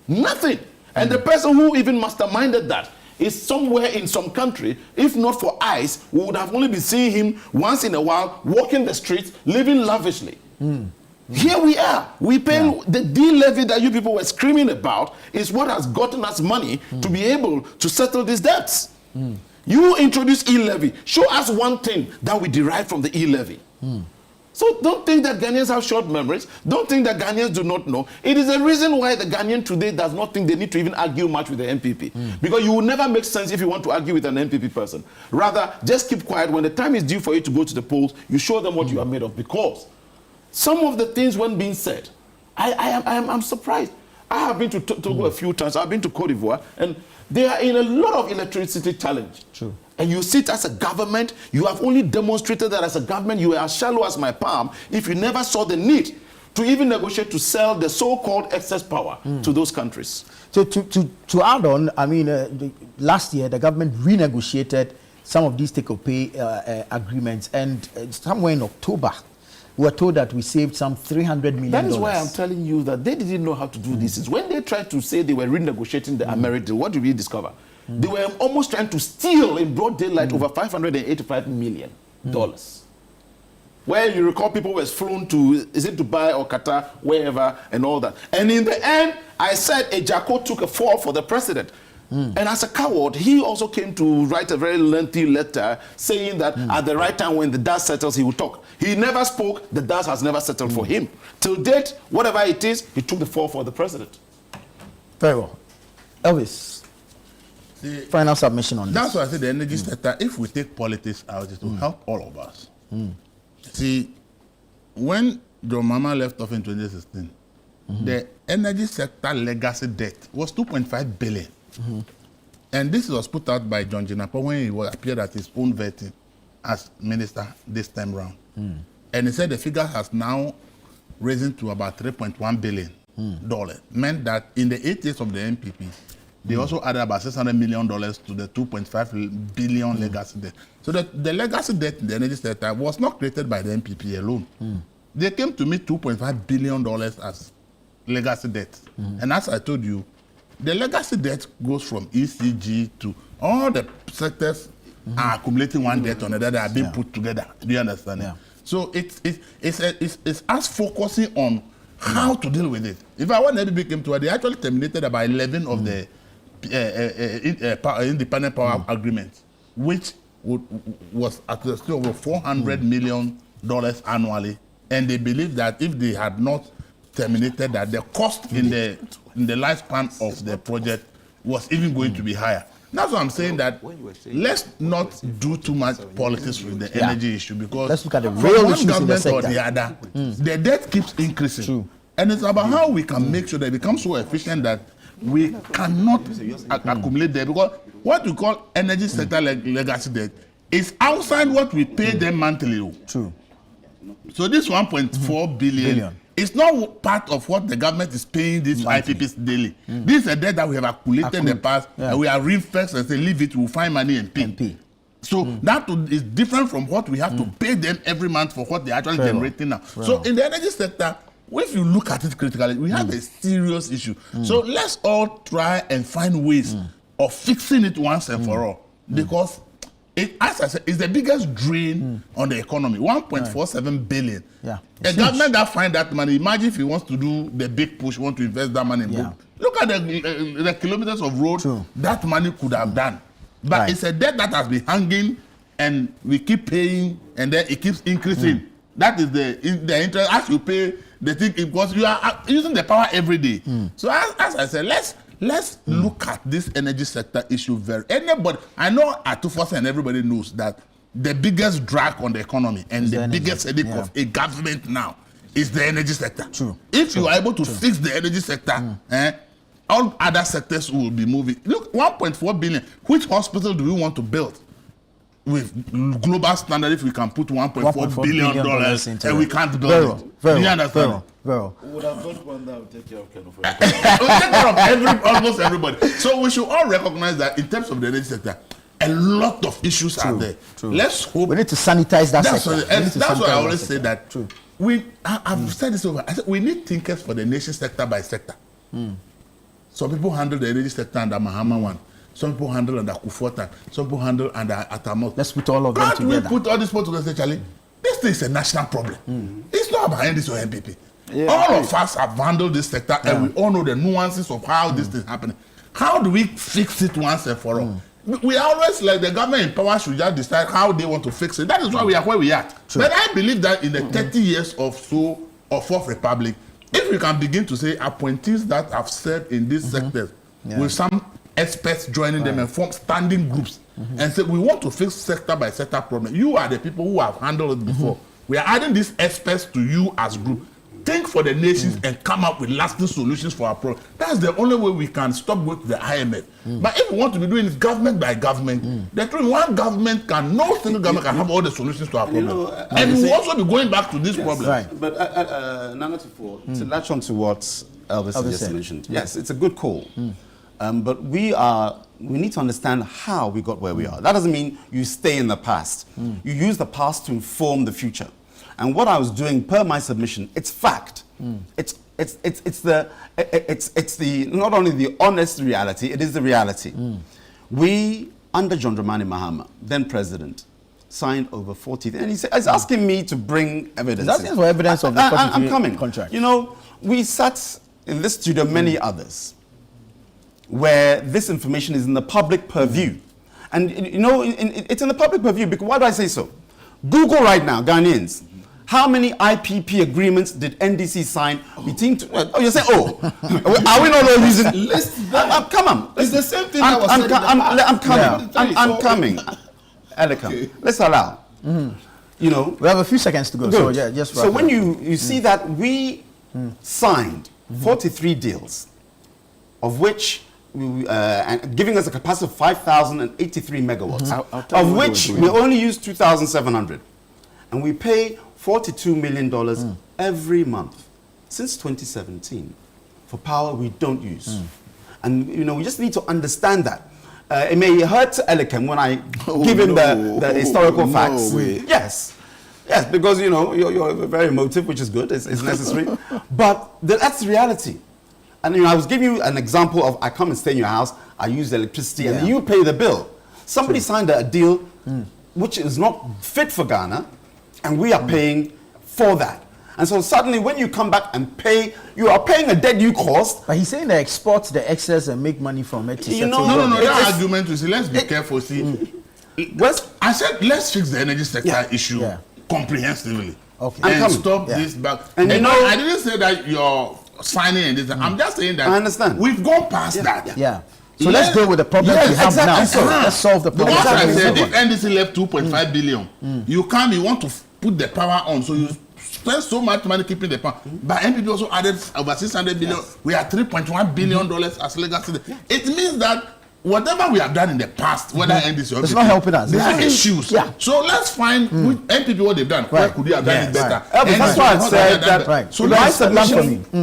Nothing. And the person who even masterminded that is somewhere in some country. If not for ICE, we would have only been seeing him once in a while, walking the streets, living lavishly. Here we are. We pay the D-levy that you people were screaming about is what has gotten us money to be able to settle these debts. You introduce e-levy. Show us one thing that we derive from the e-levy. So don't think that Ghanaians have short memories. Don't think that Ghanaians do not know. It is a reason why the Ghanaian today does not think they need to even argue much with the MPP. Because you will never make sense if you want to argue with an MPP person. Rather, just keep quiet. When the time is due for you to go to the polls, you show them what you are made of. Because some of the things when being said, I'm surprised. I have been to Togo a few times. I've been to Cote d'Ivoire, and they are in a lot of electricity challenge. True. And you sit as a government, you have only demonstrated that as a government, you are as shallow as my palm if you never saw the need to even negotiate to sell the so-called excess power to those countries. So to add on, I mean, last year the government renegotiated some of these take-or-pay agreements, and somewhere in October, we were told that we saved some $300 million. That is why I'm telling you that they didn't know how to do this. When they tried to say they were renegotiating the Ameri deal, what did we discover? They were almost trying to steal in broad daylight over $585 million. Where you recall people were flown to, is it Dubai or Qatar, wherever, and all that. And in the end, I said Ejako took a fall for the president. And as a coward, he also came to write a very lengthy letter saying that at the right time when the dust settles, he will talk. He never spoke. The dust has never settled for him. Till date, whatever it is, he took the fall for the president. Very well. Elvis, final submission on this. That's why I said the energy sector, if we take politics out, it will help all of us. See, when John Mahama left off in 2016, the energy sector legacy debt was 2.5 billion. And this was put out by John Jinapa when he appeared at his own vetting as minister this time round. And he said the figure has now risen to about $3.1 billion. Meant that in the 8 years of the MPP, they also added about $600 million to the 2.5 billion legacy debt. So the legacy debt in the energy sector was not created by the MPP alone. they came to me $2.5 billion as legacy debt. And as I told you, the legacy debt goes from ECG to all the sectors are accumulating one debt on another, are being put together. Do you understand? Yeah. So it's us focusing on how to deal with it. If I want NDB came to it, they actually terminated about 11 of the independent power agreements, which was at the still over $400 million annually. And they believe that if they had not terminated that, the cost in the lifespan of the project was even going to be higher. That's why I'm saying that let's not do too much politics with the energy issue, because let's look at the real one issues government in the or the other, the debt keeps increasing. True. And it's about how we can make sure that it becomes so efficient that we cannot accumulate debt. Because what we call energy sector legacy debt is outside what we pay them monthly. True. So this 1.4 billion is not part of what the government is paying these IPPs daily. This is a debt that we have accumulated in the past, and we are reinvesting and say, leave it, we'll find money and pay. So that is different from what we have to pay them every month for what they're actually generating now. So in the energy sector, if you look at it critically, we have a serious issue. So let's all try and find ways of fixing it once and for all, because as I said, it's the biggest drain on the economy. 1.47 billion. Yeah. A government that finds that money, imagine if he wants to do the big push, want to invest that money in book. Look at the kilometers of road that money could have done. But it's a debt that has been hanging, and we keep paying, and then it keeps increasing. That is the interest as you pay the thing, because you are using the power every day. So as I said, let's look at this energy sector issue anybody. I know at 247 and everybody knows that the biggest drag on the economy and the biggest headache of a government now is the energy sector. True. If you are able to fix the energy sector, all other sectors will be moving. Look, 1.4 billion. Which hospital do we want to build with global standard if we can put $1.4 billion and we can't build it? Do you understand? Would have got one that would take care of Ken Ofori-Atta. We'll take care of almost everybody. So we should all recognize that in terms of the energy sector, a lot of issues are there. Let's hope we need to sanitize that sector. That's why I always say that. I've said this over. I said we need thinkers for the nation sector by sector. Some people handle the energy sector under Mahama one. Some people handle under Kufuor. Some people handle under Atamot. Let's put all of them together. Can't we put all these people together, Charlie? This thing is a national problem. It's not about NDC or MPP. All of us have handled this sector, and we all know the nuances of how this is happening. How do we fix it once and for all? We are always like the government in power should just decide how they want to fix it. That is why we are where we are. But I believe that in the 30 years or so of Fourth Republic, if we can begin to say appointees that have served in these sectors with some experts joining them and form standing groups and say we want to fix sector by sector problem. You are the people who have handled it before. We are adding these experts to you as group. Think for the nations and come up with lasting solutions for our problem. That's the only way we can stop going to the IMF. But if we want to be doing it government by government, the truth, one government can, no single government can have all the solutions to our problem. And we will also be going back to this problem. But Nana Tufo, to latch on to what Elvis just mentioned, yes, it's a good call. But we need to understand how we got where we are. That doesn't mean you stay in the past. You use the past to inform the future. And what I was doing per my submission, it's fact. It's the not only the honest reality, it is the reality. We, under John Dramani Mahama, then president, signed over 40, and he's asking me to bring evidence. That's for evidence of the I'm coming. Contract. You know, we sat in this studio, many others, where this information is in the public purview. And you know, it's in the public purview because, why do I say so? Google right now, Ghanaians. How many IPP agreements did NDC sign between? You say, are we not all using? Come on. It's the same thing. I'm coming. Elegant. Let's allow. You know, we have a few seconds to go. Good. So just so when you see that we signed 43 deals, of which giving us a capacity of 5,083 megawatts, of which we only use 2,700, and we pay $42 million every month since 2017 for power we don't use. And you know, we just need to understand that. It may hurt Elikem when I give him the historical facts. Yes. Yes, because, you know, you're very emotive, which is good. It's necessary. But that's the reality. And, you know, I was giving you an example of I come and stay in your house, I use the electricity, and you pay the bill. Somebody signed a deal which is not fit for Ghana, and we are paying for that. And so suddenly when you come back and pay, you are paying a debt you caused. But he's saying they export the excess and make money from it. No, that argument is, let's be careful. See, I said let's fix the energy sector issue comprehensively. Okay. And stop this back. And you know, I didn't say that you're signing and this. I'm just saying that I understand. We've gone past that. Yeah. So let's deal with the problem we have now. So let's solve the problem. Because I said if NDC left 2.5 billion, you want to put the power on, so you spend so much money keeping the power. But NPP also added over 600 billion. We are $3.1 billion as legacy. It means that whatever we have done in the past, whether NDC or it's not helping us. There are issues. Yeah. So let's find with NPP what they've done. Where could they have done it better? That's why I said that. So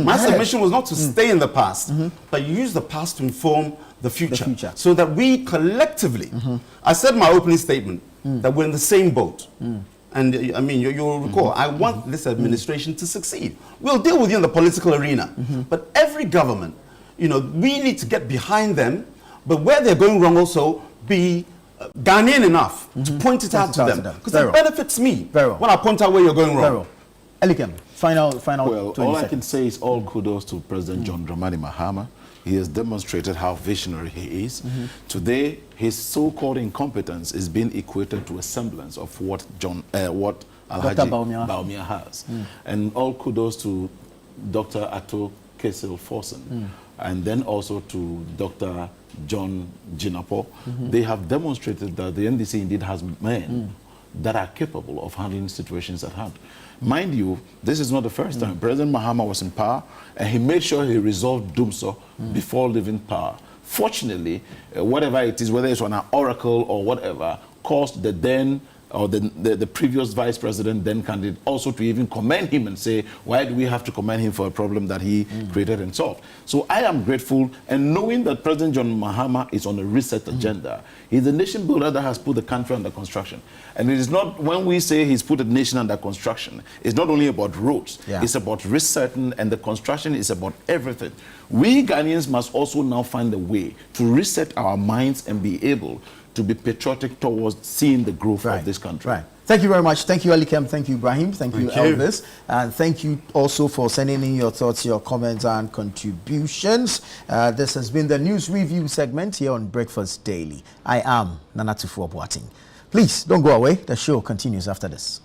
my submission was not to stay in the past, but use the past to inform the future. So that we collectively, I said in my opening statement that we're in the same boat. And I mean, you'll recall, I want this administration to succeed. We'll deal with you in the political arena. But every government, you know, we need to get behind them. But where they're going wrong also, be Ghanaian enough to point it out to them. Because it benefits me when I point out where you're going wrong. Elikem, final. Well, all I can say is all kudos to President John Dramani Mahama. He has demonstrated how visionary he is. Today, his so-called incompetence is being equated to a semblance of what Alhaji Bawumia has. And all kudos to Dr. Ato Kesel Forsen. And then also to Dr. John Jinapo. They have demonstrated that the NDC indeed has men that are capable of handling situations at hand. Mind you, this is not the first time. President Mahama was in power, and he made sure he resolved Dumso before leaving power. Fortunately, whatever it is, whether it's on an oracle or whatever, caused the then or the previous vice president, then candidate, also to even commend him and say, why do we have to commend him for a problem that he created and solved? So I am grateful, and knowing that President John Mahama is on a reset agenda, he's a nation builder that has put the country under construction. And it is not, when we say he's put a nation under construction, it's not only about roads, it's about resetting, and the construction is about everything. We Ghanaians must also now find a way to reset our minds and be able to be patriotic towards seeing the growth of this country. Thank you very much. Thank you, Elikem. Thank you, Ibrahim. Thank you, Elvis. And thank you also for sending in your thoughts, your comments, and contributions. This has been the News Review segment here on Breakfast Daily. I am Nana Tufuo Boating. Please don't go away. The show continues after this.